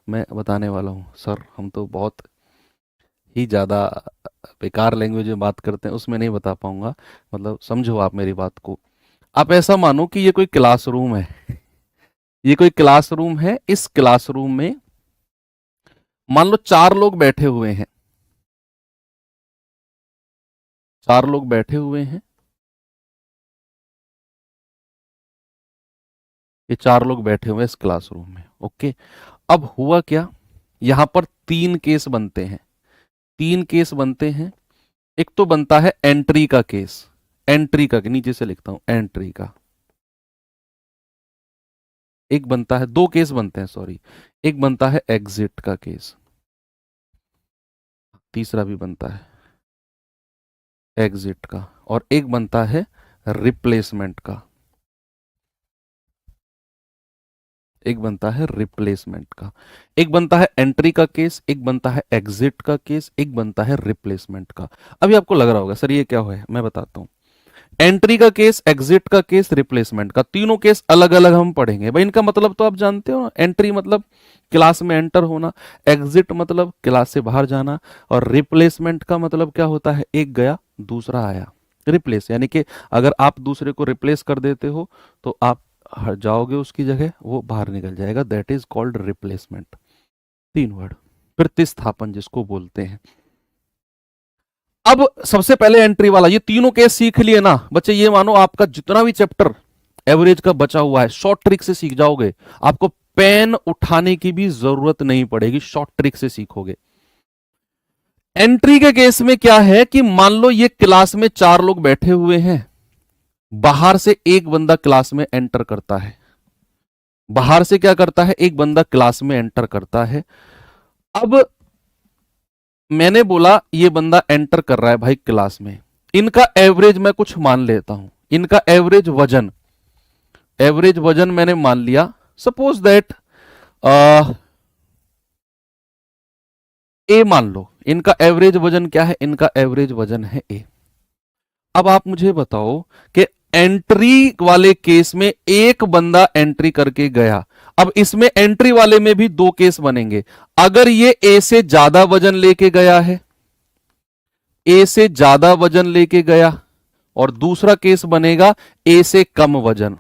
मैं बताने वाला हूँ। सर हम तो बहुत ही ज़्यादा बेकार लैंग्वेज में बात करते हैं, उसमें नहीं बता पाऊंगा। मतलब समझो आप मेरी बात को। आप ऐसा मानो कि ये कोई क्लासरूम है, ये कोई क्लासरूम है। इस क्लासरूम में मान लो 4 लोग बैठे हुए हैं, 4 लोग बैठे हुए हैं, ये 4 लोग बैठे हुए हैं इस क्लासरूम में। ओके, अब हुआ क्या, यहां पर 3 केस बनते हैं, 3 केस बनते हैं। एक तो बनता है एंट्री का केस, एंट्री का, नीचे से लिखता हूं एंट्री का। एक बनता है, 2 केस बनते हैं सॉरी, एक बनता है एग्जिट का केस, तीसरा भी बनता है एग्जिट का, और एक बनता है रिप्लेसमेंट का, एक बनता है रिप्लेसमेंट का। एक बनता है एंट्री का केस, एक बनता है एग्जिट का केस, एक बनता है रिप्लेसमेंट का। अभी आपको लग रहा होगा सर ये क्या है, मैं बताता हूं। एंट्री का केस, एग्जिट का केस, रिप्लेसमेंट का, तीनों केस अलग अलग हम पढ़ेंगे। भाई इनका मतलब तो आप जानते हो ना, एंट्री मतलब क्लास में एंटर होना, एग्जिट मतलब क्लास से बाहर जाना, और रिप्लेसमेंट का मतलब क्या होता है, एक गया दूसरा आया। रिप्लेस यानी कि अगर आप दूसरे को रिप्लेस कर देते हो तो आप जाओगे उसकी जगह, वो बाहर निकल जाएगा, that is called replacement. 3 word, प्रतिस्थापन जिसको बोलते हैं। अब सबसे पहले एंट्री वाला, ये तीनों केस सीख लिए ना बच्चे, ये मानो आपका जितना भी चैप्टर एवरेज का बचा हुआ है शॉर्ट ट्रिक से सीख जाओगे। आपको पेन उठाने की भी जरूरत नहीं पड़ेगी, शॉर्ट ट्रिक से सीखोगे। एंट्री के केस में क्या है कि मान लो ये क्लास में 4 लोग बैठे हुए हैं, बाहर से एक बंदा क्लास में एंटर करता है, बाहर से क्या करता है, एक बंदा क्लास में एंटर करता है। अब मैंने बोला ये बंदा एंटर कर रहा है भाई क्लास में, इनका एवरेज मैं कुछ मान लेता हूं, इनका एवरेज वजन, एवरेज वजन मैंने मान लिया, सपोज दैट ए मान लो, इनका एवरेज वजन क्या है, इनका एवरेज वजन है ए। अब आप मुझे बताओ कि एंट्री वाले केस में एक बंदा एंट्री करके गया, अब इसमें एंट्री वाले में भी 2 केस बनेंगे। अगर ये ए से ज्यादा वजन लेके गया है, ए से ज्यादा वजन लेके गया, और दूसरा केस बनेगा ए से कम वजन,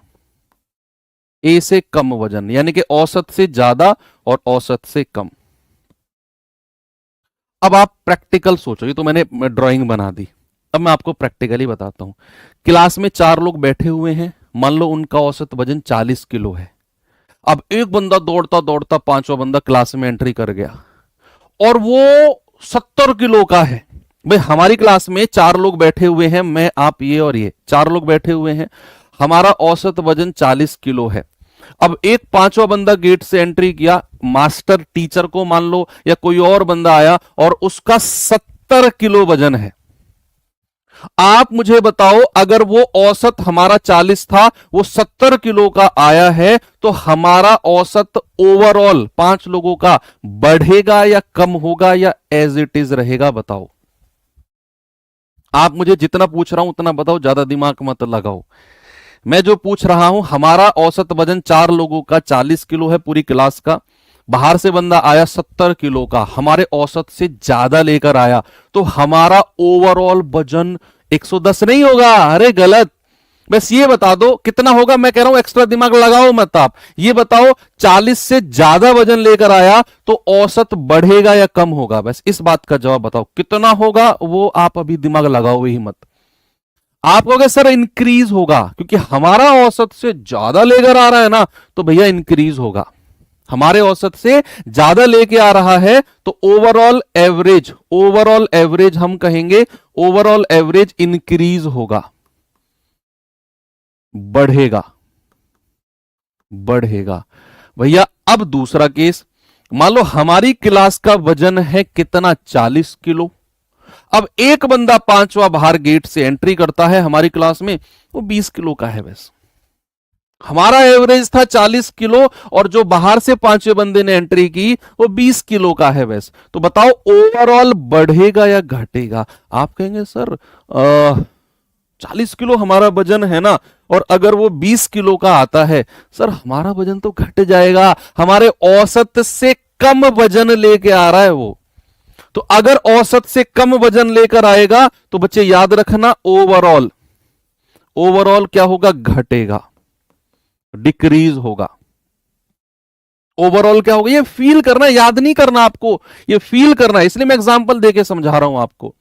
ए से कम वजन यानी कि औसत से ज्यादा और औसत से कम। अब आप प्रैक्टिकल सोचो, ये तो मैंने ड्राइंग बना दी, अब मैं आपको प्रैक्टिकली बताता हूं। क्लास में 4 लोग बैठे हुए हैं, मान लो उनका औसत वजन 40 किलो है। अब एक बंदा दौड़ता दौड़ता, 5वां बंदा क्लास में एंट्री कर गया और वो 70 किलो का है। भाई हमारी क्लास में 4 लोग बैठे हुए हैं, मैं आप ये और ये 4 लोग बैठे हुए हैं, हमारा औसत वजन 40 किलो है। अब एक 5वां बंदा गेट से एंट्री किया, मास्टर टीचर को मान लो या कोई और बंदा आया और उसका 70 किलो वजन है। आप मुझे बताओ अगर वो औसत हमारा 40 था, वो 70 किलो का आया है, तो हमारा औसत ओवरऑल 5 लोगों का बढ़ेगा या कम होगा या एज इट इज रहेगा, बताओ। आप मुझे जितना पूछ रहा हूं उतना बताओ, ज्यादा दिमाग मत लगाओ। मैं जो पूछ रहा हूं, हमारा औसत वजन 4 लोगों का 40 किलो है पूरी क्लास का, बाहर से बंदा आया 70 किलो का, हमारे औसत से ज्यादा लेकर आया, तो हमारा ओवरऑल वजन 110 नहीं होगा। अरे गलत, बस ये बता दो कितना होगा, मैं कह रहा हूं एक्स्ट्रा दिमाग लगाओ मत। आप ये बताओ 40 से ज्यादा वजन लेकर आया तो औसत बढ़ेगा या कम होगा, बस इस बात का जवाब बताओ कितना होगा, वो आप अभी दिमाग लगाओ ही मत। आप कहोगे सर इंक्रीज होगा, क्योंकि हमारा औसत से ज्यादा लेकर आ रहा है ना, तो भैया इंक्रीज होगा। हमारे औसत से ज्यादा लेके आ रहा है तो ओवरऑल एवरेज हम कहेंगे, ओवरऑल एवरेज इंक्रीज होगा, बढ़ेगा, बढ़ेगा। भैया अब दूसरा केस, मान लो हमारी क्लास का वजन है कितना, 40 किलो। अब एक बंदा पांचवा बाहर गेट से एंट्री करता है हमारी क्लास में, वो 20 किलो का है बस। हमारा एवरेज था 40 किलो और जो बाहर से पांचवें बंदे ने एंट्री की वो 20 किलो का है बस। तो बताओ ओवरऑल बढ़ेगा या घटेगा? आप कहेंगे सर 40 किलो हमारा वजन है ना, और अगर वो 20 किलो का आता है, सर हमारा वजन तो घट जाएगा, हमारे औसत से कम वजन लेके आ रहा है वो। तो अगर औसत से कम वजन लेकर आएगा तो बच्चे याद रखना, ओवरऑल, ओवरऑल क्या होगा, घटेगा, डिक्रीज होगा। ओवरऑल क्या होगा, ये फील करना, याद नहीं करना आपको, ये फील करना है, इसलिए मैं एग्जांपल देके समझा रहा हूं आपको।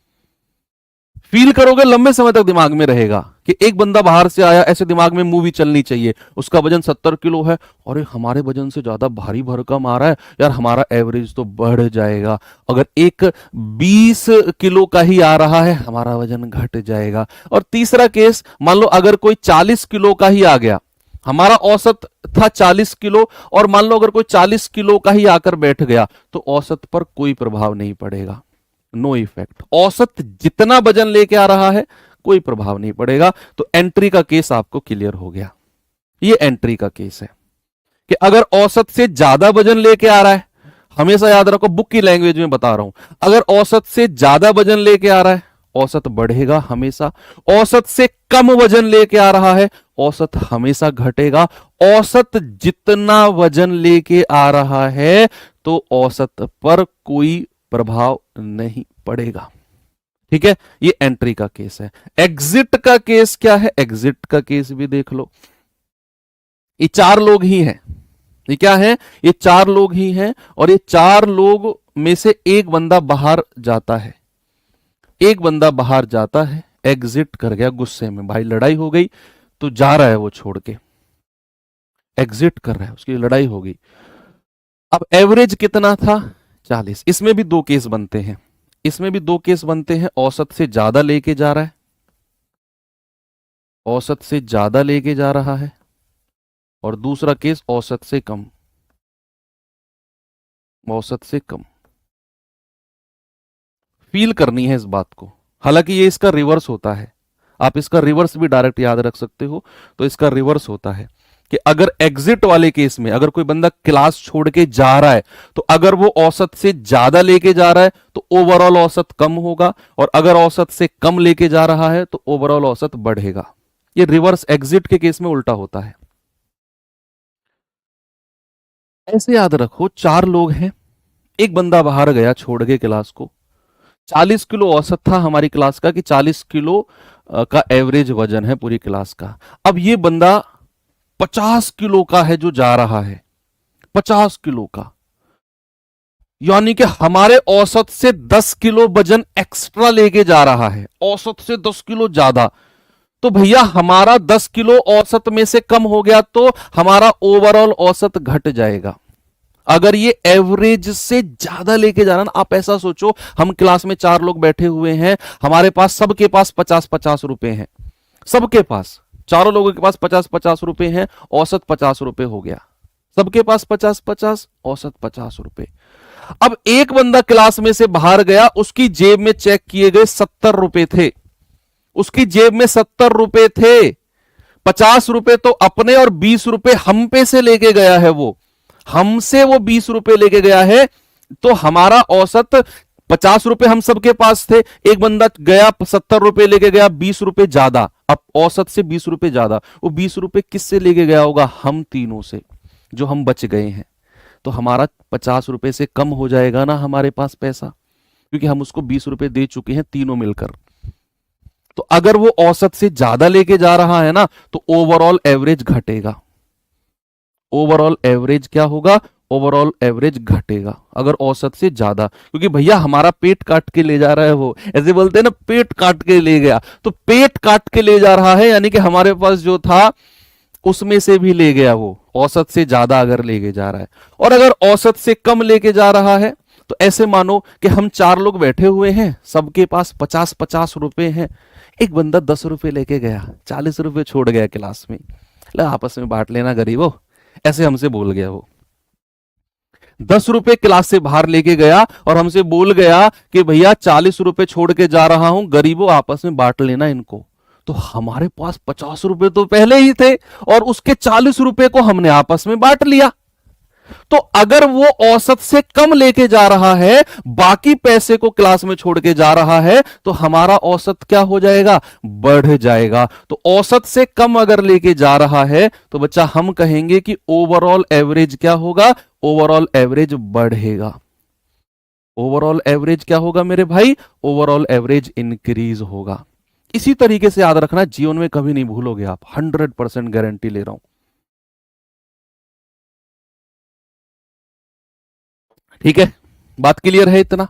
फील करोगे लंबे समय तक दिमाग में रहेगा कि एक बंदा बाहर से आया, ऐसे दिमाग में मूवी चलनी चाहिए, उसका वजन 70 किलो है, और हमारे वजन से ज्यादा भारी भरकम आ रहा है यार, हमारा एवरेज तो बढ़ जाएगा। अगर एक 20 किलो का ही आ रहा है, हमारा वजन घट जाएगा। और तीसरा केस, मान लो अगर कोई 40 किलो का ही आ गया, हमारा औसत था 40 किलो, और मान लो अगर कोई 40 किलो का ही आकर बैठ गया, तो औसत पर कोई प्रभाव नहीं पड़ेगा, नो इफेक्ट। औसत जितना वजन लेके आ रहा है कोई प्रभाव नहीं पड़ेगा। तो एंट्री का केस आपको क्लियर हो गया। ये एंट्री का केस है कि अगर औसत से ज्यादा वजन लेके आ रहा है, हमेशा याद रखो, बुक की लैंग्वेज में बता रहा हूं, अगर औसत से ज्यादा वजन लेके आ रहा है, औसत बढ़ेगा हमेशा। औसत से कम वजन लेके आ रहा है, औसत हमेशा घटेगा। औसत जितना वजन लेके आ रहा है तो औसत पर कोई प्रभाव नहीं पड़ेगा। ठीक है, ये एंट्री का केस है। एग्जिट का केस क्या है? एग्जिट का केस भी देख लो। ये चार लोग ही हैं। ये क्या है? ये चार लोग ही हैं, और ये चार लोग में से एक बंदा बाहर जाता है। एक बंदा बाहर जाता है, एग्जिट कर गया गुस्से में, भाई लड़ाई हो गई तो जा रहा है वो छोड़ के, एग्जिट कर रहा है, उसकी लड़ाई हो गई। अब एवरेज कितना था? 40। इसमें भी दो केस बनते हैं, इसमें भी दो केस बनते हैं। औसत से ज्यादा लेके जा रहा है, औसत से ज्यादा लेके जा रहा है, और दूसरा केस औसत से कम, औसत से कम। फील करनी है इस बात को। हालांकि ये इसका रिवर्स होता है, आप इसका रिवर्स भी डायरेक्ट याद रख सकते हो। तो इसका रिवर्स होता है कि अगर एग्जिट वाले केस में, अगर कोई बंदा क्लास छोड़ के जा रहा है, तो अगर वो औसत से ज्यादा लेके जा रहा है तो ओवरऑल औसत कम होगा, और अगर औसत से कम लेके जा रहा है तो ओवरऑल औसत बढ़ेगा। ये रिवर्स एग्जिट के केस में उल्टा होता है। ऐसे याद रखो, चार लोग हैं, एक बंदा बाहर गया छोड़ के क्लास को। 40 किलो औसत था हमारी क्लास का, कि 40 किलो का एवरेज वजन है पूरी क्लास का। अब ये बंदा 50 किलो का है जो जा रहा है, 50 किलो का, यानी कि हमारे औसत से 10 किलो वजन एक्स्ट्रा लेके जा रहा है, औसत से 10 किलो ज्यादा। तो भैया हमारा 10 किलो औसत में से कम हो गया तो हमारा ओवरऑल औसत घट जाएगा। अगर ये एवरेज से ज्यादा लेके जाना ना, आप ऐसा सोचो, हम क्लास में चार लोग बैठे हुए हैं, हमारे पास सबके पास 50-50 रुपए हैं, सबके पास, चारों लोगों के पास 50-50 रुपए हैं, औसत 50 रुपए हो गया, सबके पास 50-50, औसत 50 रुपए। अब एक बंदा क्लास में से बाहर गया, उसकी जेब में चेक किए गए 70 रुपए थे, उसकी जेब में 70 रुपए थे। 50 रुपए तो अपने और 20 रुपए हम पे से लेके गया है, वो हमसे वो 20 रुपए लेके गया है। तो हमारा औसत 50 रुपए हम सबके पास थे, एक बंदा गया 70 रुपए लेके गया, 20 रुपए ज्यादा, अब औसत से 20 रुपए ज्यादा। वो 20 रुपए किससे लेके गया होगा? हम तीनों से, जो हम बच गए हैं। तो हमारा 50 रुपए से कम हो जाएगा ना हमारे पास पैसा, क्योंकि हम उसको 20 रुपए दे चुके हैं तीनों मिलकर। तो अगर वो औसत से ज्यादा लेके जा रहा है ना, तो ओवरऑल एवरेज घटेगा। ओवरऑल एवरेज क्या होगा? ओवरऑल एवरेज घटेगा अगर औसत से ज्यादा, क्योंकि भैया हमारा पेट काट के ले जा रहा है, वो ऐसे बोलते हैं ना, पेट काट के ले गया, तो पेट काट के ले जा रहा है यानी कि हमारे पास जो था उसमें से भी ले गया, वो औसत से ज्यादा अगर लेके जा रहा है। और अगर औसत से कम लेके जा रहा है तो ऐसे मानो कि हम 4 लोग बैठे हुए हैं, सबके पास 50-50 रुपए हैं, एक बंदा 10 रुपए लेके गया, 40 रुपए छोड़ गया क्लास में, ला आपस में बांट लेना गरीबो, ऐसे हमसे बोल गया। वो 10 रुपए क्लास से बाहर लेके गया और हमसे बोल गया कि भैया 40 रुपए छोड़ के जा रहा हूं, गरीबों आपस में बांट लेना इनको। तो हमारे पास 50 रुपए तो पहले ही थे और उसके 40 रुपए को हमने आपस में बांट लिया। तो अगर वो औसत से कम लेके जा रहा है, बाकी पैसे को क्लास में छोड़ के जा रहा है, तो हमारा औसत क्या हो जाएगा, बढ़ जाएगा। तो औसत से कम अगर लेके जा रहा है तो बच्चा हम कहेंगे कि ओवरऑल एवरेज क्या होगा, ओवरऑल एवरेज बढ़ेगा। ओवरऑल एवरेज क्या होगा मेरे भाई, ओवरऑल एवरेज इंक्रीज होगा। इसी तरीके से याद रखना, जीवन में कभी नहीं भूलोगे आप, 100% गारंटी ले रहा हूं। ठीक है, बात क्लियर है इतना।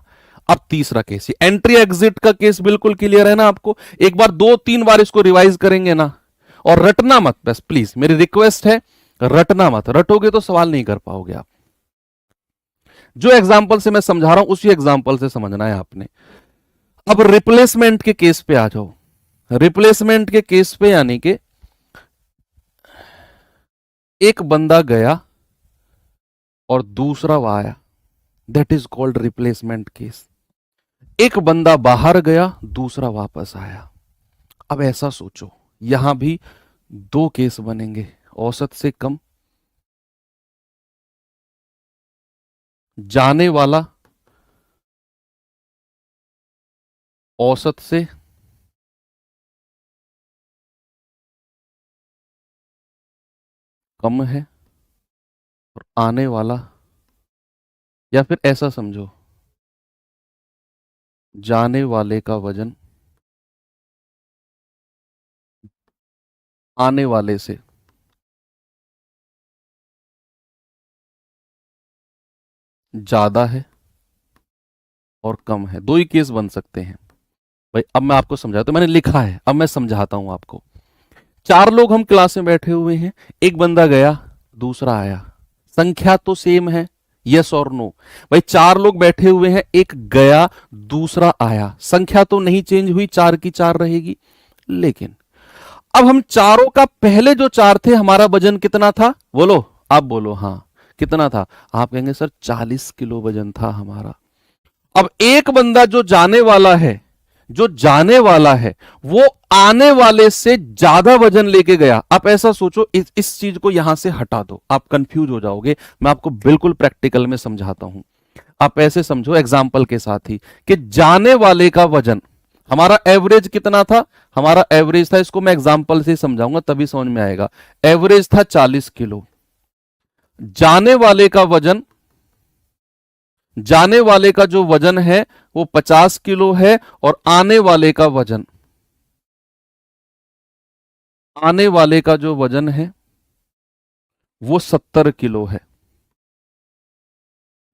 अब तीसरा केस, एंट्री एग्जिट का केस बिल्कुल क्लियर है ना आपको, एक बार 2-3 बार इसको रिवाइज करेंगे ना, और रटना मत, बस प्लीज मेरी रिक्वेस्ट है, रटना मत, रटोगे तो सवाल नहीं कर पाओगे आप। जो एग्जाम्पल से मैं समझा रहा हूं उसी एग्जाम्पल से समझना है आपने। अब रिप्लेसमेंट के केस पे आ जाओ। रिप्लेसमेंट के केस पे यानी कि एक बंदा गया और दूसरा आया, that is called replacement case. एक बंदा बाहर गया, दूसरा वापस आया। अब ऐसा सोचो, यहां भी 2 केस बनेंगे, औसत से कम, जाने वाला औसत से कम है, और आने वाला, या फिर ऐसा समझो, जाने वाले का वजन आने वाले से ज्यादा है और कम है। 2 ही केस बन सकते हैं भाई। अब मैं आपको समझाता हूं, मैंने लिखा है, अब मैं समझाता हूं आपको। 4 लोग हम क्लास में बैठे हुए हैं, एक बंदा गया, दूसरा आया, संख्या तो सेम है, यस और नो। भाई 4 लोग बैठे हुए हैं, एक गया दूसरा आया, संख्या तो नहीं चेंज हुई, 4 की 4 रहेगी। लेकिन अब हम चारों का पहले जो 4 थे, हमारा वजन कितना था, बोलो, आप बोलो, हाँ कितना था, आप कहेंगे सर 40 किलो वजन था हमारा। अब एक बंदा जो जाने वाला है, जो जाने वाला है, वो आने वाले से ज्यादा वजन लेके गया। आप ऐसा सोचो, इस चीज को यहां से हटा दो, आप कंफ्यूज हो जाओगे, मैं आपको बिल्कुल प्रैक्टिकल में समझाता हूं। आप ऐसे समझो एग्जाम्पल के साथ ही, कि जाने वाले का वजन, हमारा एवरेज कितना था, हमारा एवरेज था, इसको मैं एग्जाम्पल से समझाऊंगा तभी समझ में आएगा, एवरेज था 40 किलो। जाने वाले का वजन, जाने वाले का जो वजन है वो 50 किलो है, और आने वाले का वजन, आने वाले का जो वजन है वो 70 किलो है।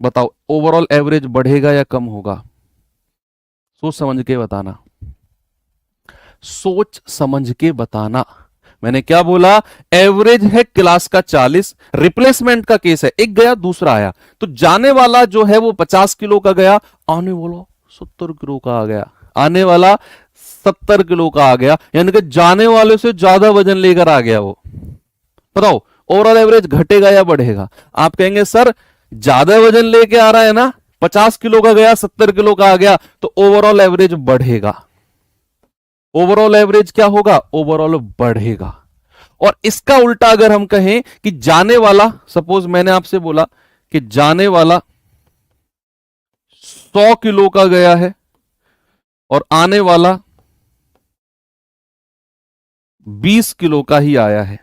बताओ ओवरऑल एवरेज बढ़ेगा या कम होगा, सोच समझ के बताना, सोच समझ के बताना। मैंने क्या बोला, एवरेज है क्लास का 40, रिप्लेसमेंट का केस है, एक गया दूसरा आया, तो जाने वाला जो है वो 50 किलो का गया, आने वाला 70 किलो का आ गया, आने वाला 70 किलो का आ गया, यानी कि जाने वाले से ज्यादा वजन लेकर आ गया वो। बताओ ओवरऑल एवरेज घटेगा या बढ़ेगा। आप कहेंगे सर ज्यादा वजन लेके आ रहा है ना, 50 किलो का गया 70 किलो का आ गया, तो ओवरऑल एवरेज बढ़ेगा। ओवरऑल एवरेज क्या होगा, ओवरऑल बढ़ेगा। और इसका उल्टा अगर हम कहें कि जाने वाला, सपोज मैंने आपसे बोला कि जाने वाला 100 किलो का गया है और आने वाला 20 किलो का ही आया है,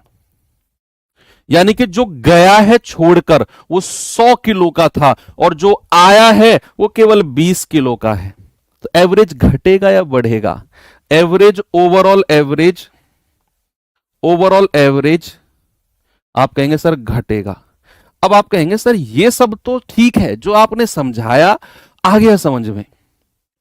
यानी कि जो गया है छोड़कर वो 100 किलो का था, और जो आया है वो केवल 20 किलो का है। तो एवरेज घटेगा या बढ़ेगा, average, overall average, overall average आप कहेंगे सर घटेगा। अब आप कहेंगे सर ये सब तो ठीक है, जो आपने समझाया आ गया समझ में,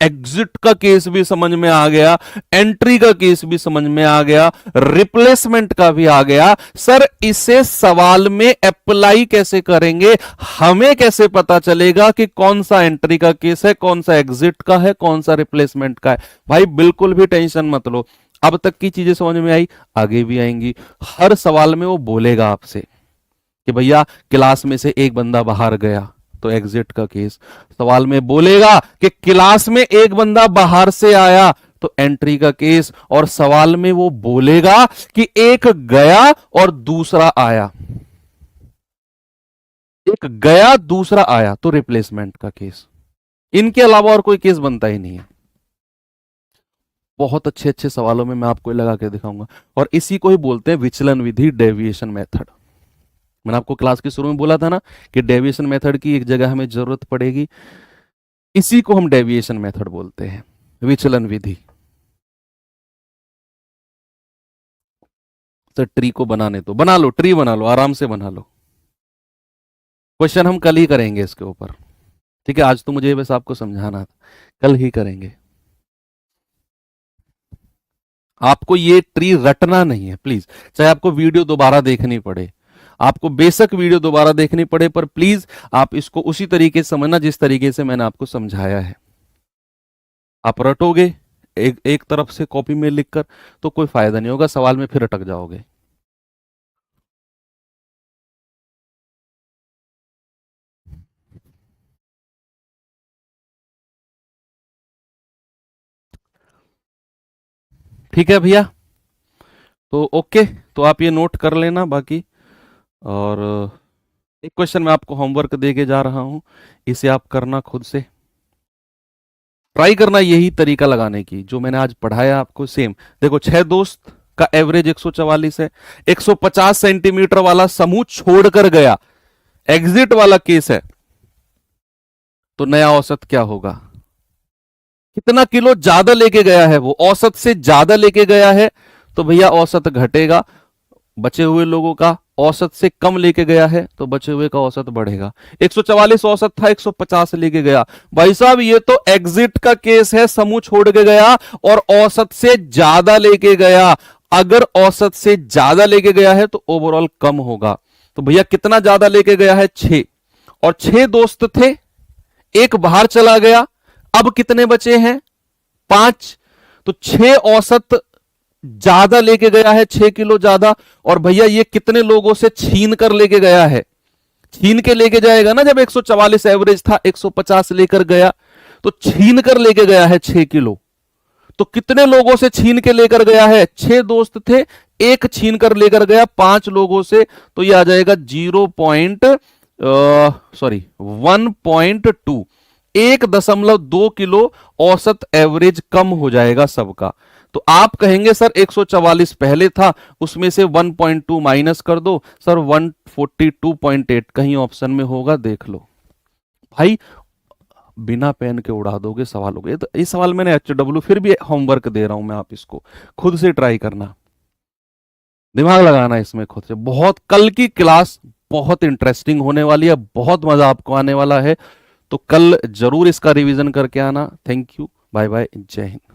एग्जिट का केस भी समझ में आ गया, एंट्री का केस भी समझ में आ गया, रिप्लेसमेंट का भी आ गया। सर इसे सवाल में अप्लाई कैसे करेंगे, हमें कैसे पता चलेगा कि कौन सा एंट्री का केस है, कौन सा एग्जिट का है, कौन सा रिप्लेसमेंट का है? भाई बिल्कुल भी टेंशन मत लो, अब तक की चीजें समझ में आई, आगे भी आएंगी। हर सवाल में वो बोलेगा आपसे कि भैया क्लास में से एक बंदा बाहर गया तो एग्जिट का केस, सवाल में बोलेगा कि क्लास में एक बंदा बाहर से आया तो एंट्री का केस, और सवाल में वो बोलेगा कि एक गया और दूसरा आया, एक गया दूसरा आया तो रिप्लेसमेंट का केस। इनके अलावा और कोई केस बनता ही नहीं है। बहुत अच्छे अच्छे सवालों में मैं आपको लगा के दिखाऊंगा, और इसी को ही बोलते हैं विचलन विधि, डेविएशन मेथड। मैंने आपको क्लास के शुरू में बोला था ना कि डेविएशन मेथड की एक जगह हमें जरूरत पड़ेगी, इसी को हम डेविएशन मेथड बोलते हैं, विचलन विधि। तो ट्री को बनाने तो बना लो, ट्री बना लो, आराम से बना लो। क्वेश्चन हम कल ही करेंगे इसके ऊपर, ठीक है? आज तो मुझे बस आपको समझाना था, कल ही करेंगे। आपको ये ट्री रटना नहीं है प्लीज, चाहे आपको वीडियो दोबारा देखनी पड़े, आपको बेशक वीडियो दोबारा देखनी पड़े, पर प्लीज आप इसको उसी तरीके से समझना जिस तरीके से मैंने आपको समझाया है। आप रटोगे एक एक तरफ से कॉपी में लिखकर तो कोई फायदा नहीं होगा, सवाल में फिर अटक जाओगे। ठीक है भैया, तो ओके, तो आप ये नोट कर लेना बाकी। और एक क्वेश्चन मैं आपको होमवर्क दे के जा रहा हूं, इसे आप करना खुद से, ट्राई करना यही तरीका लगाने की जो मैंने आज पढ़ाया आपको सेम। देखो 6 दोस्त का एवरेज 144 है, 150 सेंटीमीटर वाला समूह छोड़कर गया, एग्जिट वाला केस है, तो नया औसत क्या होगा? कितना किलो ज्यादा लेके गया है वो, औसत से ज्यादा लेके गया है तो भैया औसत घटेगा, बचे हुए लोगों का औसत से कम लेके गया है तो बचे हुए का औसत बढ़ेगा। 144 औसत था, 150 लेके गया, भाई साहब ये तो एग्जिट का केस है, समूह छोड़ के गया और औसत से ज्यादा लेके गया। अगर औसत से ज्यादा लेके गया है तो ओवरऑल कम होगा। तो भैया कितना ज्यादा लेके गया है? 6, और 6 दोस्त थे, एक बाहर चला गया, अब कितने बचे हैं? 5। तो 6 औसत ज्यादा लेके गया है, 6 किलो ज्यादा, और भैया ये कितने लोगों से छीन कर लेके गया है? छीन के लेके जाएगा ना, जब 144 एवरेज था 150 लेकर गया, तो छीन कर लेके गया है 6 किलो। तो कितने लोगों से छीन के लेकर गया है? 6 दोस्त थे, एक छीन कर लेकर गया 5 लोगों से, तो ये आ जाएगा 1.2, 1.2 किलो औसत एवरेज कम हो जाएगा सबका। तो आप कहेंगे सर 144 पहले था, उसमें से 1.2 माइनस कर दो, सर 142.8 कहीं ऑप्शन में होगा, देख लो भाई, बिना पेन के उड़ा दोगे सवाल हो गए। तो इस सवाल मैंने HW, फिर भी होमवर्क दे रहा हूं मैं, आप इसको खुद से ट्राई करना, दिमाग लगाना इसमें खुद से। बहुत कल की क्लास बहुत इंटरेस्टिंग होने वाली है, बहुत मजा आपको आने वाला है, तो कल जरूर इसका रिवीजन करके आना। थैंक यू, बाय बाय, जय हिंद।